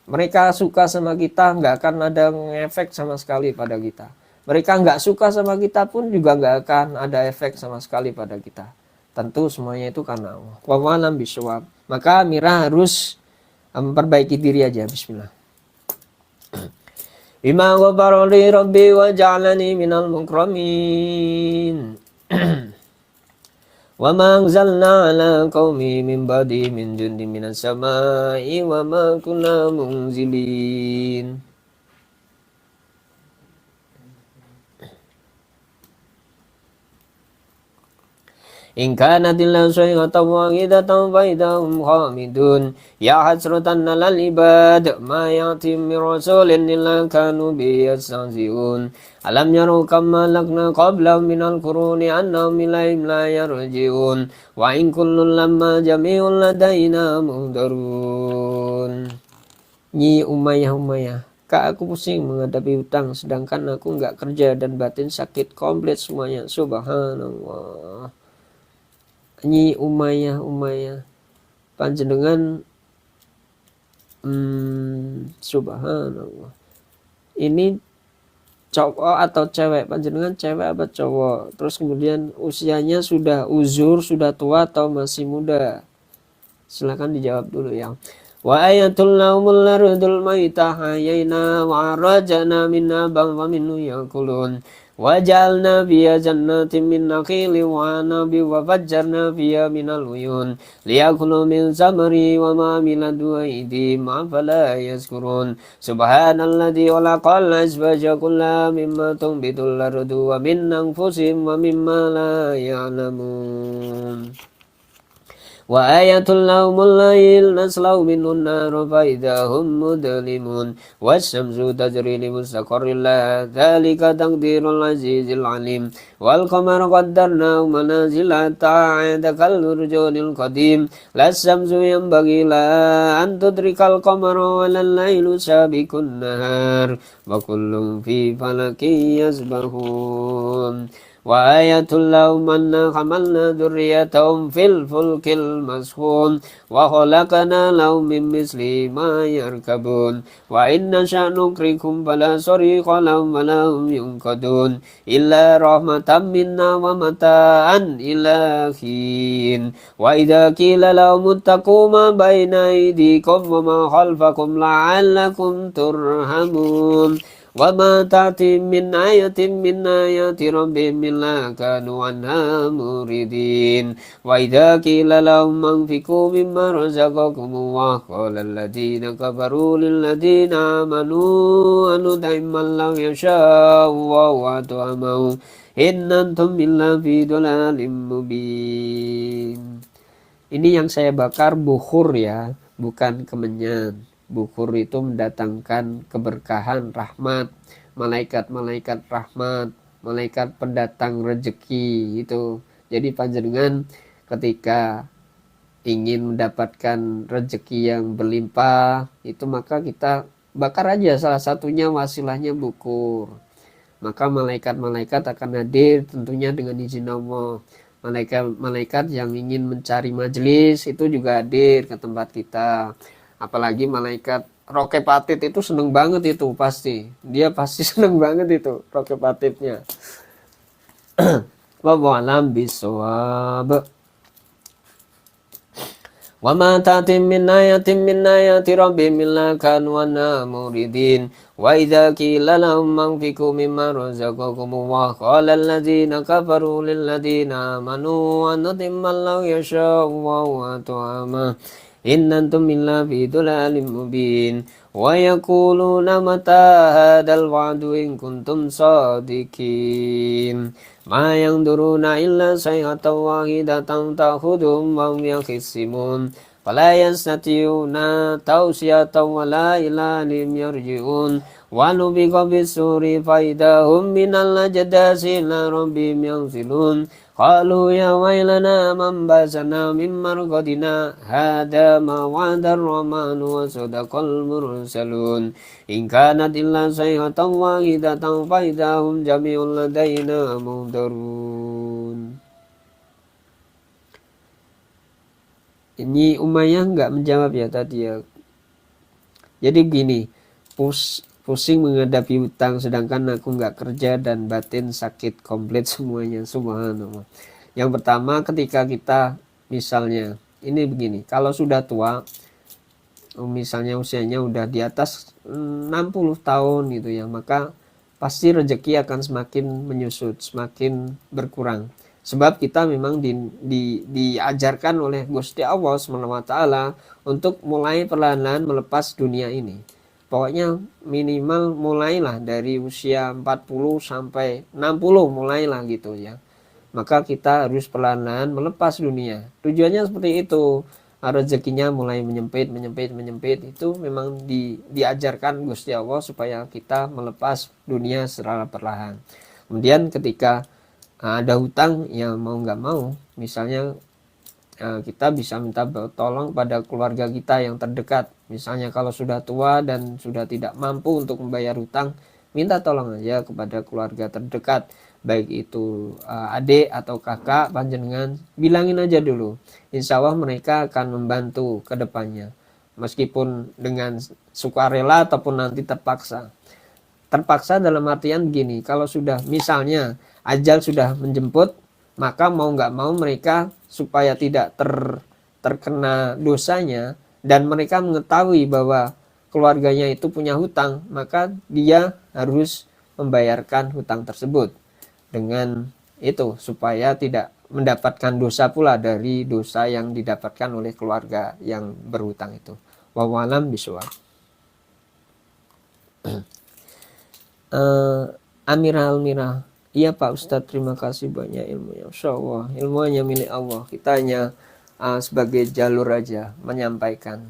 Mereka suka sama kita, nggak akan ada efek sama sekali pada kita. Mereka nggak suka sama kita pun juga nggak akan ada efek sama sekali pada kita. Tentu semuanya itu karena Allah. Wallahu a'lam bishawab. Maka Mira harus memperbaiki diri aja. Bismillah. Bima ghafara li rabbi wa ja'alani minal mukramin. Wa ma anzalna ala qaumi min ba'di min jundi minas sama'i wa ma kunna munzilin. In kanat illa sayhatan wahidatan fa idahum khamidun ya hasratan 'alal ibad ma ya'tim min rasulin illa kanu bi yastahzi'un alam yaru kam malakna qablahum minal quruni annahum ilaihim la yarji'un wa in kullun lamma jami'un ladaina muhdarun. Nyi Umayyah, Kak, aku pusing menghadapi hutang sedangkan aku nggak kerja dan batin sakit komplit semuanya. Subhanallah. Nyi Umayyah, panjenengan subhanallah. Ini cowok atau cewek? Panjenengan cewek apa cowok? Terus kemudian usianya sudah uzur, sudah tua atau masih muda? Silakan dijawab dulu ya. Wa ayatul lahumul ardul maitah hayyina wa rajana minna bal wa minhu yakulun. Wajalna fiha jannatin min nakhili wa anabi wa fajjarna fiha minal uyun liyakulu min samari wa ma miladu aidim afala yazkurun subhanalladzi khalaqal azwaja kullaha mimma tunbitul ardu wa min anfusihim wa mimma la ya'lamun. Wa ayatul lahumul lail naslau minun nar fa idahum mudlimun wasyamsu tajri li mustaqarrin laha dzalika taqdirul azizil alim wal qamara qaddarnahu manazila ta'ada kal urjunil qadim las syamsu yanbaghi la an tudrikal qamara wal lailu sabiqun nahar wa kullun fi falakin yasbahun. Wa ayatul lahum anna hamalna dzurriyyatahum fil fulkil mashhun wa khalaqna lahum min misli ma yarkabun wa inna sya'nukrikum fala sariqa lahum wa lahum yunqadun illa rahmatan minna wa mata'an ila hin wa idza qila lahum ittaqu ma baina aydikum wa ma khalfakum la'allakum turhamun. Wa ma ta'tim min ayatin min ayati rabbihim illa kanu anha muridin wa idza qila lahum anfiqu mimma razaqakumullah qala alladhina kafaru lil ladina amanu anut'im man law yasha'u wa at'amahu in antum illa fi dhalalin mubin. Ini yang saya bakar bukhur ya, bukan kemenyan. Bukhur itu mendatangkan keberkahan, rahmat, malaikat-malaikat rahmat, malaikat pendatang rezeki itu. Jadi panjenengan ketika ingin mendapatkan rezeki yang berlimpah itu maka kita bakar aja, salah satunya wasilahnya bukhur. Maka malaikat-malaikat akan hadir tentunya dengan izin Allah. Malaikat-malaikat yang ingin mencari majelis itu juga hadir ke tempat kita. Apalagi malaikat Rokepatit itu seneng banget itu pasti. Dia pasti seneng banget itu Rokepatitnya. Wallahu a'lam bishawab. Wa ma ta'tim min ayatin min ayati rabbihim illa kanu anha muridin وإذا قيل لهم أنفقوا مما رزقكم الله قال الذين كفروا للذين آمنوا أنطعم من لو يشاء الله أطعمه إن أنتم إلا في ضلال مبين ويقولون متى هذا الوعد إن كنتم صادقين ما ينظرون إلا صيحة واحدة تأخذهم وهم يخصمون فلا يستطيعون توصية ولا إلى أهلهم يرجعون ونفخ في الصور فإذا هم من الأجداث إلى ربهم ينسلون قالوا يا ويلنا من بعثنا من مرقدنا هذا ما وعد الرحمن وصدق المرسلون إن كانت إلا صيحة واحدة فإذا هم جميع لدينا محضرون. Ini Umayyah nggak menjawab ya tadi ya. Jadi gini, pusing menghadapi hutang sedangkan aku nggak kerja dan batin sakit komplit semuanya, subhanallah. Yang pertama ketika kita misalnya ini begini, kalau sudah tua, misalnya usianya udah di atas 60 tahun gitu ya, maka pasti rezeki akan semakin menyusut, semakin berkurang. Sebab kita memang diajarkan oleh Gusti Allah SWT untuk mulai perlahan-lahan melepas dunia ini. Pokoknya minimal mulailah dari usia 40 sampai 60 mulailah gitu ya. Maka kita harus perlahan-lahan melepas dunia. Tujuannya seperti itu. Rezekinya mulai menyempit itu memang diajarkan Gusti Allah supaya kita melepas dunia secara perlahan. Kemudian ketika ada hutang ya mau nggak mau, misalnya kita bisa minta tolong pada keluarga kita yang terdekat. Misalnya kalau sudah tua dan sudah tidak mampu untuk membayar hutang, minta tolong aja kepada keluarga terdekat, baik itu adik atau kakak, panjenengan bilangin aja dulu. Insya Allah mereka akan membantu ke depannya, meskipun dengan sukarela ataupun nanti terpaksa. Terpaksa dalam artian begini, kalau sudah misalnya ajal sudah menjemput, maka mau nggak mau mereka supaya tidak terkena dosanya dan mereka mengetahui bahwa keluarganya itu punya hutang, maka dia harus membayarkan hutang tersebut dengan itu supaya tidak mendapatkan dosa pula dari dosa yang didapatkan oleh keluarga yang berhutang itu. Wallahu bishawab. Almirah, iya Pak Ustadz, terima kasih banyak ilmunya. Insya Allah ilmunya milik Allah, kita hanya sebagai jalur aja menyampaikan.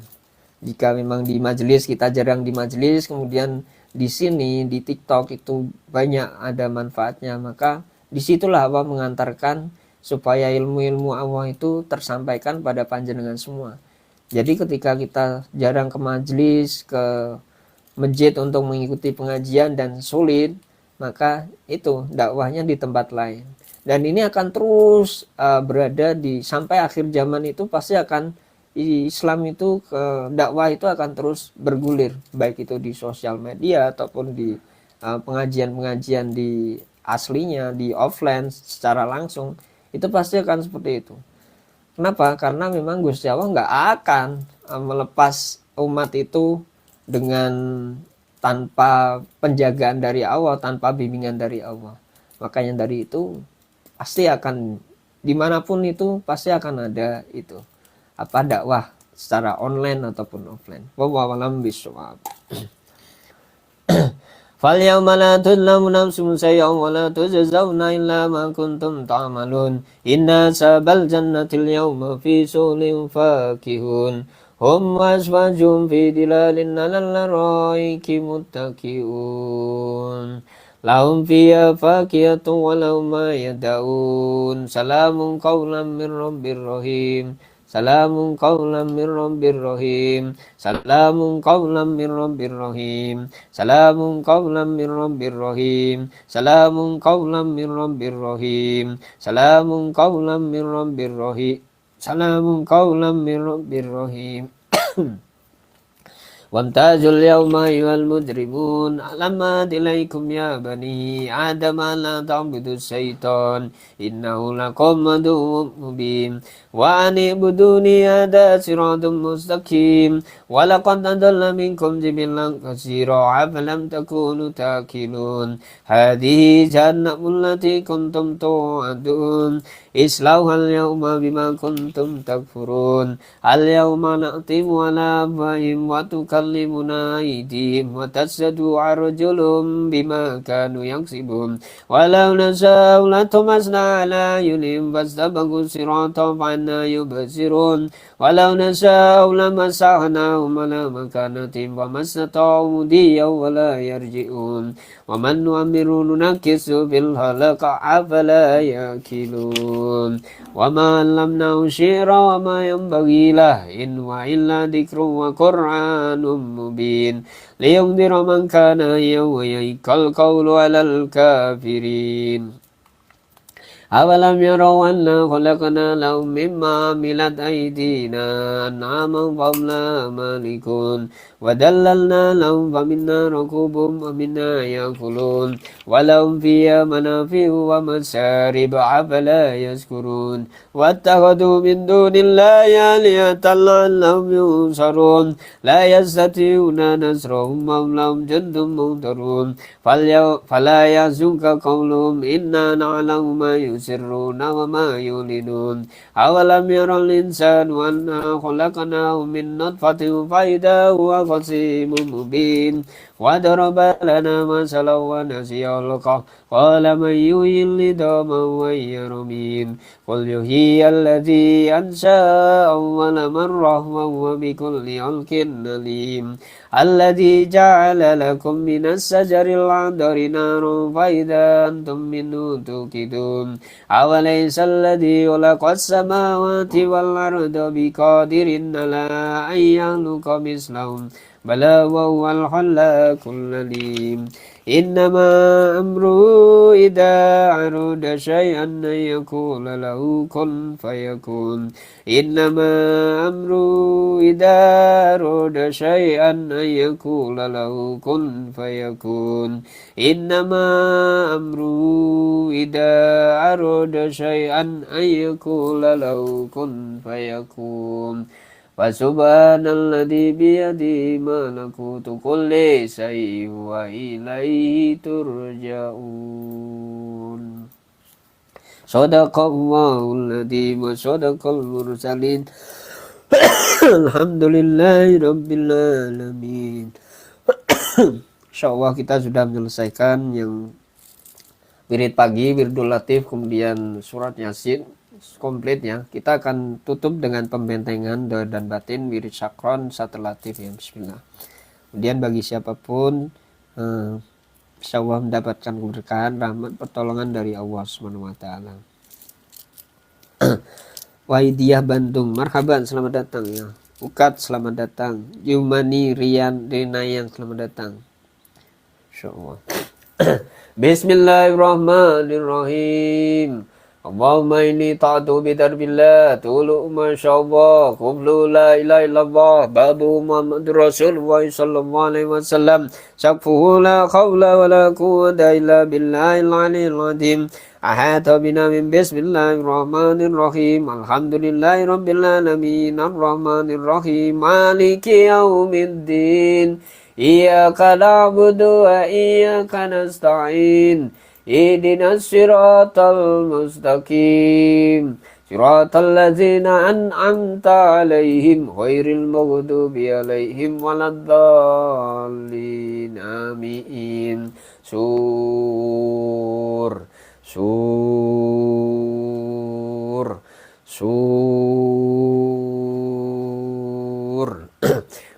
Jika memang di majelis kita jarang di majelis, kemudian di sini di TikTok itu banyak ada manfaatnya, maka disitulah Allah mengantarkan supaya ilmu-ilmu Allah itu tersampaikan pada panjenengan semua. Jadi ketika kita jarang ke majelis, ke masjid untuk mengikuti pengajian dan sulit, maka itu dakwahnya di tempat lain. Dan ini akan terus berada di sampai akhir zaman itu pasti akan Islam itu dakwah itu akan terus bergulir, baik itu di sosial media ataupun di pengajian-pengajian di aslinya, di offline secara langsung, itu pasti akan seperti itu. Kenapa? Karena memang Gusti Allah nggak akan melepas umat itu dengan tanpa penjagaan dari Allah, tanpa bimbingan dari Allah. Makanya dari itu pasti akan dimanapun itu pasti akan ada itu apa dakwah secara online ataupun offline. Wallahu a'lam bishawab. Fal yawma la tudlamu nafsun shay'an wa la tujzauna illa ma kuntum ta'malun. Inna sabal jannatil yawma fi sulin fakihun. Hum waswajum fi dilalin alal laraiki muttaqiun. Lahum fiha fakiyatun wa lahum ma yada'un. Salamun qawlan min rabbir rahim. Salamun qawlan min rabbir rahim. Salamun qawlan min rabbir rahim. Salamun qawlan min rabbir rahim. Salamun qawlan min rabbir rahim. Salamun qawlan min rabbir rahim. Salamun qawlan min rabbir rahim. وامتازوا اليوم أيها المجرمون ألم أعهد إليكم يا بني آدم لا تعبدوا الشيطان إنه لكم عدو مبين وأن اعبدوني هذا صراط مستقيم ولقد أضل منكم جبلا كثيرا أفلم تكونوا تأكلون هذه جهنم التي كنتم توعدون اصلوها اليوم بما كنتم تكفرون اليوم نختم على أفواههم وتكلمنا أيديهم وتشهد أرجلهم بما كانوا يكسبون ولو نشاء لطمسنا على أعينهم فاستبقوا الصراط فأنى يبصرون ولو نشاء لمسحناهم على مكانتهم فما استطاعوا مضيا ولا يرجعون ومن نؤمر ننكس في الخلق أفلا يأكلون وما علمناه الشعر وما ينبغي له إن هو إلا ذكر وقرآن مبين لينذر من كان حيا ويحق القول على الكافرين أولم يروا أنا خلقنا لهم مما عملت أيدينا أنعاما فهم لها مالكون وذللنا لهم فمنا ركوبهم ومنا يأكلون ولهم فيها منافع ومشارب أفلا يشكرون واتخذوا من دون الله آلهة لعلهم ينصرون لا يستطيعون نصرهم وهم لهم جند مهترون فلا يحزنك قولهم إنا نعلم ما يسرون وما يعلنون أولم ير الإنسان أنا خلقناه من نطفة فإذا هو خصيم مبين وضرب لنا مثلا ونسي خلقه قال من يحيي العظام وهي رميم قل يحيي الذي أنشأ أول مرة وهو بكل خلق عليم الذي جعل لكم من الشجر الأخضر نارا فإذا أنتم منه توقدون أوليس الذي خلق السماوات والأرض بقادر على أن يخلق مثلهم بلى وهو الخلاق العليم إنما أمره إذا أراد شيئا أن يقول له كن فيكون إنما أمره إذا أراد شيئا أن يقول له كن فيكون إنما أمره إذا أراد شيئا أن يقول له كن فيكون فسبحان الذي بيده ملكوت كل شيء وإليه ترجعون صدق الله العظيم وصدق المرسلين Alhamdulillahirrabbilalamin. Insyaallah kita sudah menyelesaikan yang wirid pagi, wiridul latif, kemudian surat yasin komplit ya. Kita akan tutup dengan pembentengan doa dan batin wirid syakron satu latif ya. Bismillah. Kemudian bagi siapapun insyaallah mendapatkan keberkahan, rahmat, pertolongan dari Allah Subhanahu wa taala. Waidiyah Bandung, marhaban, selamat datang ya. Ukat, selamat datang. Yumani Rian Renayan, selamat datang. Insyaallah. Bismillahirrahmanirrahim. Allahumma inni ta'atu bidarbillah tulu masyaallah qublu la ilaha illallah babu Muhammadur Rasulullah sallallahu alaihi wasallam sakfuhu la khawla wa la quwwata illa billahil aliyyil azim ahata bina min bismillahirrahmanirrahim alhamdulillahi rabbil alamin arrahmanirrahim maliki yaumiddin iyyaka na'budu wa iyyaka nasta'in اهدنا الصراط المستقيم صراط الذين أنعمت عليهم غير المغضوب عليهم ولا الضالين آمين سور سور سور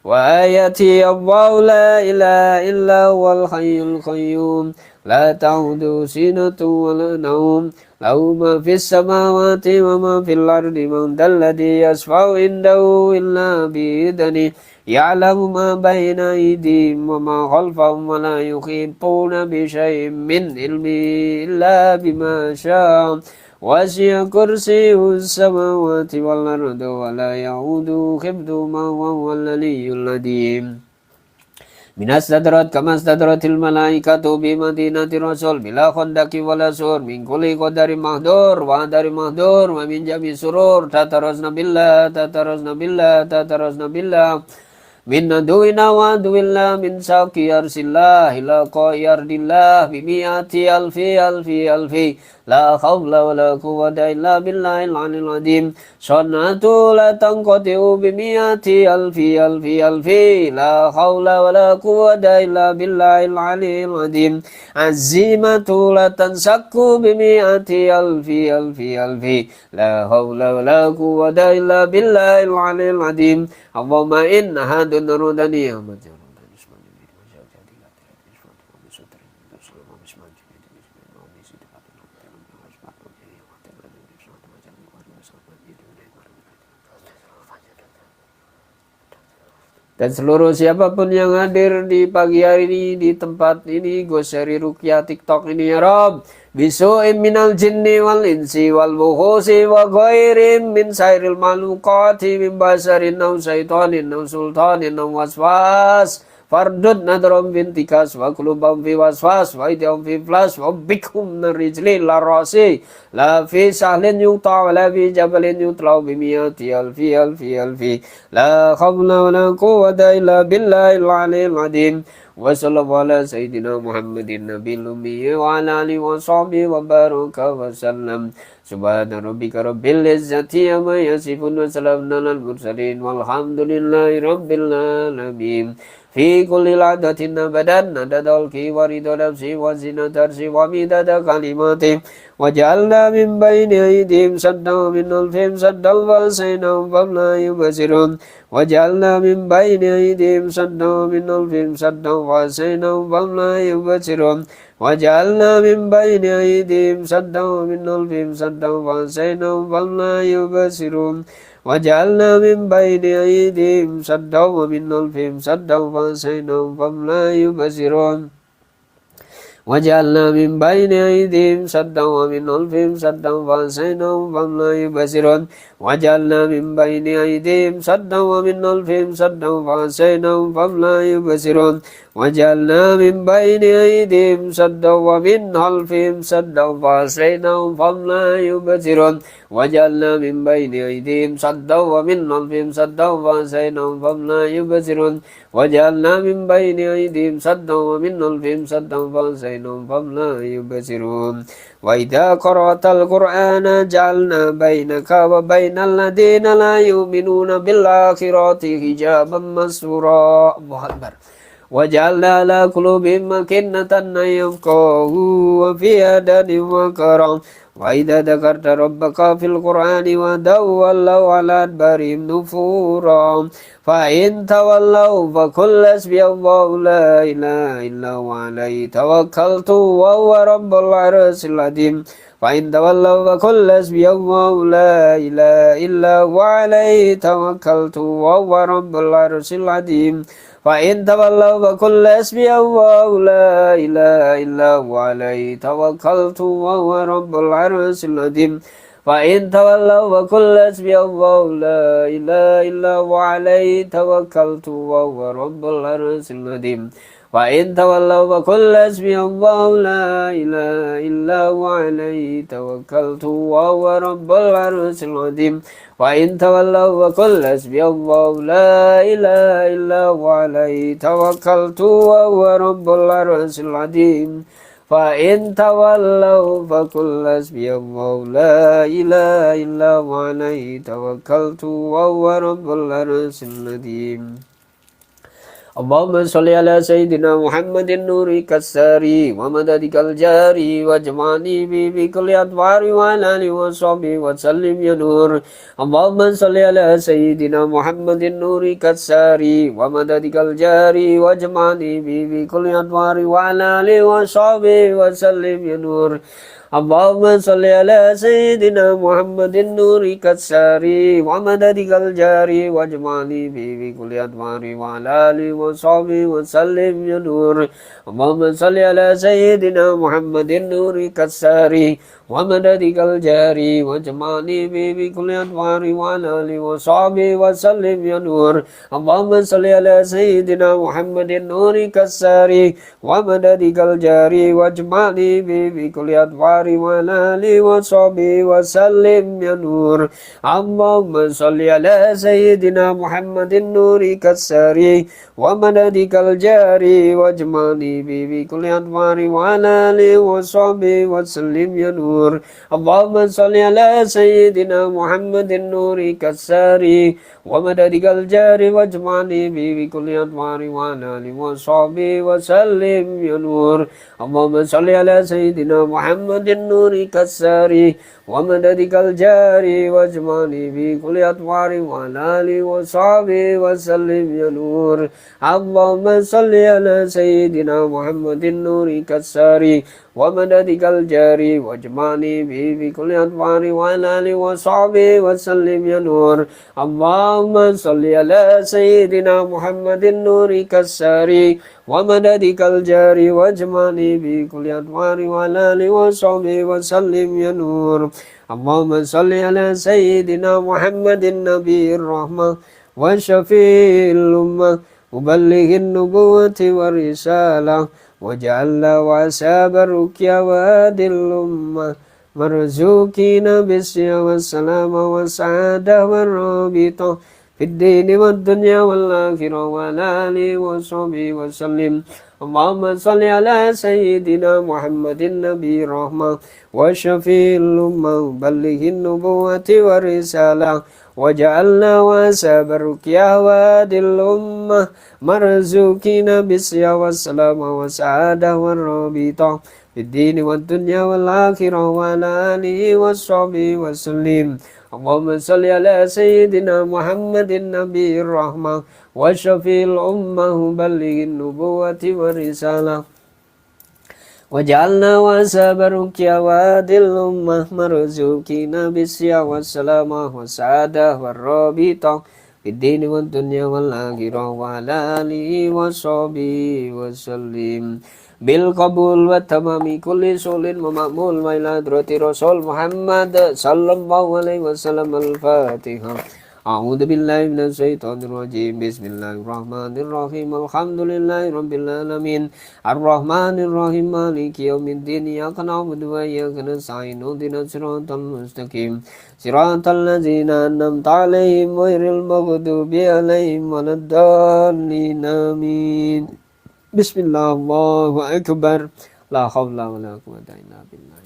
وآياتي الله لا إله إلا هو الحي القيوم لا تعود سنة ولا نوم له ما في السماوات وما في الأرض من ذا الذي يشفع عنده إلا بإذنه يعلم ما بين أيديهم وما خلفهم ولا يحيطون بشيء من علمه إلا بما شاء وسع كرسيه السماوات والأرض ولا يعود حفظهما وهو العلي العظيم minas sadrat kama sadratil malaikatu bi madinati rasul bila khandaki wala sur min kulli qadari mahdur wa min jami surur tatarasna billah min aduina wa aduillah min saqi arsillah ila qayardillah bimi'ati alfi la khawla wa la quwwata illa billahil aliyil azim sunnatu la tanqati'u bimi'ati alfi la khawla wa la quwwata illa billahil aliyil azim azimatu la tansakku bimi'ati alfi la khawla wa la quwwata illa billahil aliyil azim Allahumma inna hadun nurudani dan seluruh siapapun yang hadir di pagi hari ini di tempat ini Gosari Ruqyah TikTok ini ya Rob bisu'im minal jinni wal insi wal buhusi wa ghairim min sairil malukati min basarin naw syaitanin naw sultanin naw waswas fardud nadrom bintikas wa kulubam fi waswas wa idham fi flas wa bikum narijli la rasi la fi sahlin yuta wa la fi jabalin yutlaw bimiyati alfi la khawla wa la quwwata illa billahil aliyil azim wa sallallahu ala sayyidina Muhammadin nabiyil ummi wa ala alihi wa sahbihi wa baraka wa sallam subhana rabbika rabbil izzati amma yasifun wa salamun alal mursalin walhamdulillahi rabbil alamin fi kulli ladatin abadan nadadal ki waridu nafsi wa zinatarsi wa midada kalimati wa ja'alna min bayni aydihim sadda min alfim saddal wa saynam famla yubasirun wa ja'alna min bayni aydihim sadda min alfim sadda wa saynam famla yubasirun wa ja'alna min bayni aydihim sadda min alfim sadda wa saynam famla yubasirun وجعلنا من بين أيديهم سدا ومن خلفهم سدا فأغشيناهم فهم لا يبصرون وجعلنا من بين أيديهم سدا ومن خلفهم سدا فأغشيناهم فهم لا يبصرون وجعلنا من بين أيديهم سدا ومن خلفهم سدا فأغشيناهم فهم لا يبصرون وجعلنا من بين أيديهم سدا ومن خلفهم سدا فأغشيناهم فهم لا يبصرون وجعلنا من بين أيديهم سدا ومن خلفهم سدا فأغشيناهم فهم لا يبصرون وجعلنا من بين أيديهم سدا ومن خلفهم سدا فأغشيناهم فهم لا يبصرون وإذا قرأت القرآن جعلنا بينك وبين الذين لا يؤمنون بالآخرة حجابا مستورا الله أكبر وجعلنا على قلوبهم أكنة أن يفقهوا وفي آذانهم وقرا وإذا ذكرت ربك في القرآن ولوا على أدبارهم نفورا فإن تولوا فقل حسبي الله لا إله إلا هو عليه توكلت وهو رب العرش العظيم فإن تولوا فقل حسبي الله لا إله إلا هو عليه توكلت وهو رب العرش العظيم فإن تولوا فقل حسبي الله لا إله إلا هو عليه توكلت وهو رب العرش العظيم فإن تولوا فقل حسبي الله لا إله إلا هو عليه توكلت وهو رب العرش العظيم فإن تولوا فقل حسبي الله لا إله إلا هو عليه توكلت وهو رب العرش العظيم فإن تولوا فقل حسبي الله لا إله إلا هو عليه توكلت وهو رب العرش العظيم فإن تولوا فقل حسبي الله لا إله إلا هو عليه توكلت وهو رب العرش العظيم اللهم صل على سيدنا محمد النور كالساري ومددك الجاري واجمعني بكل أدوار وعلى آله وصحبه وسلم يا نور اللهم صل على سيدنا محمد النور كالساري ومددك الجاري واجمعني بكل أدوار وعلى آله وصحبه وسلم يا نور اللهم صل على سيدنا محمد النور كالساري ومددك الجاري واجمعني به بكل أدوار وعلى آله وصحبه وسلم يا نور. اللهم صل على سيدنا محمد النور كالساري ومددك الجاري واجمعني به بكل أدوار وعلى آله وصحبه وسلم يا نور. اللهم صل على سيدنا محمد النور كالساري ومددك الجاري واجمعني به بكل أدوار وعلى آله وصحبه وسلم يا نور. اللهم صل على سيدنا محمد النور كالساري ومددك الجاري واجمعني به بكل أدوار وعلى آله وصحبه وسلم يا نور. اللهم صل على سيدنا محمد النور كالساري ومددك الجاري واجمعني به بكل أدوار وعلى آله وصحبه وسلم يا نور. اللهم صل على سيدنا محمد النور كالساري ومددك الجاري واجمعني بكل أطوار وعلى آله وصحبه وسلم يا نور. اللهم صل على سيدنا محمد النور كالساري ومددك الجاري واجمعني به بكل أطوار وعلى آله وصحبه وسلم يا نور. اللهم صل على سيدنا محمد النور كالساري ومددك الجاري واجمعني بكل أطوار وعلى آله وصحبه وسلم يا نور. اللهم صل على سيدنا محمد النبي الرحمة وشفيع الأمة مبلغ النبوة والرسالة وجعلنا وأصحاب الرقية وهادي الأمة مرزوقين بالسيا والسلام والسعادة والرابطة في الدين والدنيا والآخرة وعلى آله وصحبه وسلم. اللهم صل على سيدنا محمد النبي الرحمة وشفيع الأمة مبلغ النبوة والرسالة وجعلنا وأصحاب الرقية وهادي الأمة مرزوقين بالسيا والسلام والسعادة والرابطة في الدين والدنيا والآخرة وعلى آله وصحبه وسلم. اللهم صل على سيدنا محمد النبي الرحمة وشفيع الأمة مبلغ النبوة والرسالة وجعلنا وأصحاب الرقية وهادي الأمة مرزوقين بالسيا والسلامة والسعادة والرابطة في الدين والدنيا والآخرة وعلى آله وصحبه وسلم. بالقبول والتمام كل سول ومأمول وإلى حضرة رسول محمد صلى الله عليه وسلم. الفاتحة. أعوذ بالله من الشيطان الرجيم. بسم الله الرحمن الرحيم. الحمد لله رب العالمين الرحمن الرحيم مالك يوم الدين إياك نعبد وإياك نستعين اهدنا الصراط المستقيم صراط الذين أنعمت عليهم غير المغضوب عليهم ولا الضالين آمين. Bismillah, Allahu Akbar. La haula wa la quwwata illa billah.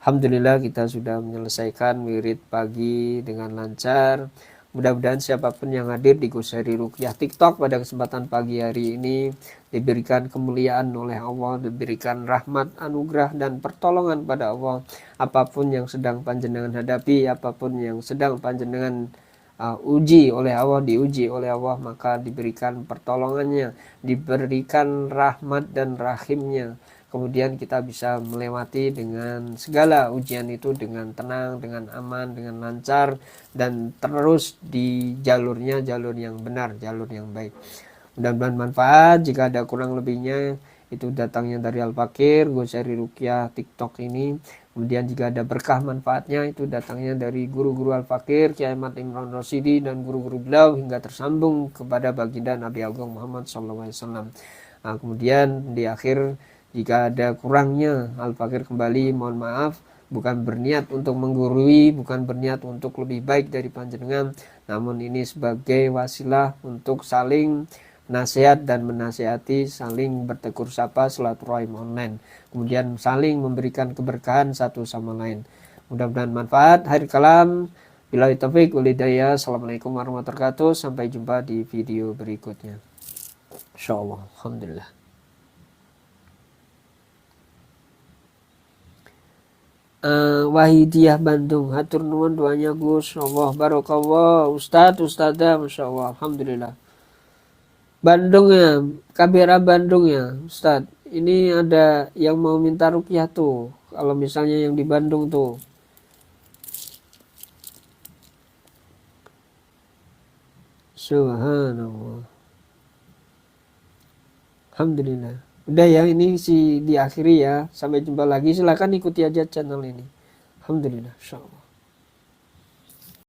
Alhamdulillah kita sudah menyelesaikan wirid pagi dengan lancar. Mudah-mudahan siapapun yang hadir di Ghosari Ruqyah TikTok pada kesempatan pagi hari ini diberikan kemuliaan oleh Allah, diberikan rahmat, anugerah dan pertolongan pada Allah. Apapun yang sedang panjenengan hadapi, apapun yang sedang panjenengan uji oleh Allah, diuji oleh Allah, maka diberikan pertolongannya, diberikan rahmat dan rahimnya. Kemudian kita bisa melewati dengan segala ujian itu dengan tenang, dengan aman, dengan lancar, dan terus di jalurnya, jalur yang benar, jalur yang baik. Mudah-mudahan manfaat. Jika ada kurang lebihnya, itu datangnya dari Al-Fakir Ghosari Ruqyah TikTok ini. Kemudian jika ada berkah manfaatnya, itu datangnya dari guru-guru Al-Fakir, Kiai Ahmad Imran Rasyidi dan guru-guru beliau hingga tersambung kepada baginda Nabi Agung Muhammad SAW. Nah, kemudian di akhir jika ada kurangnya, Al-Fakir kembali mohon maaf, bukan berniat untuk menggurui, bukan berniat untuk lebih baik dari panjenengan, namun ini sebagai wasilah untuk saling nasihat dan menasihati, saling bertegur sapa, silaturahim online, kemudian saling memberikan keberkahan satu sama lain. Mudah-mudahan manfaat. Akhir kalam, billahi taufiq wal hidayah. Assalamualaikum warahmatullahi wabarakatuh. Sampai jumpa di video berikutnya. Insyaallah. Alhamdulillah. Wahidiyah Bandung, hatur nuwun doanya Gus. Allah barakallah. Ustadzah, Masya Allah. Alhamdulillah. Bandung ya, KBRA Bandung ya Ustadz. Ini ada yang mau minta ruqyah tuh. Kalau misalnya yang di Bandung tuh. Subhanallah. Alhamdulillah. Udah ya, ini diakhiri ya. Sampai jumpa lagi. Silakan ikuti aja channel ini. Alhamdulillah. Insyaallah.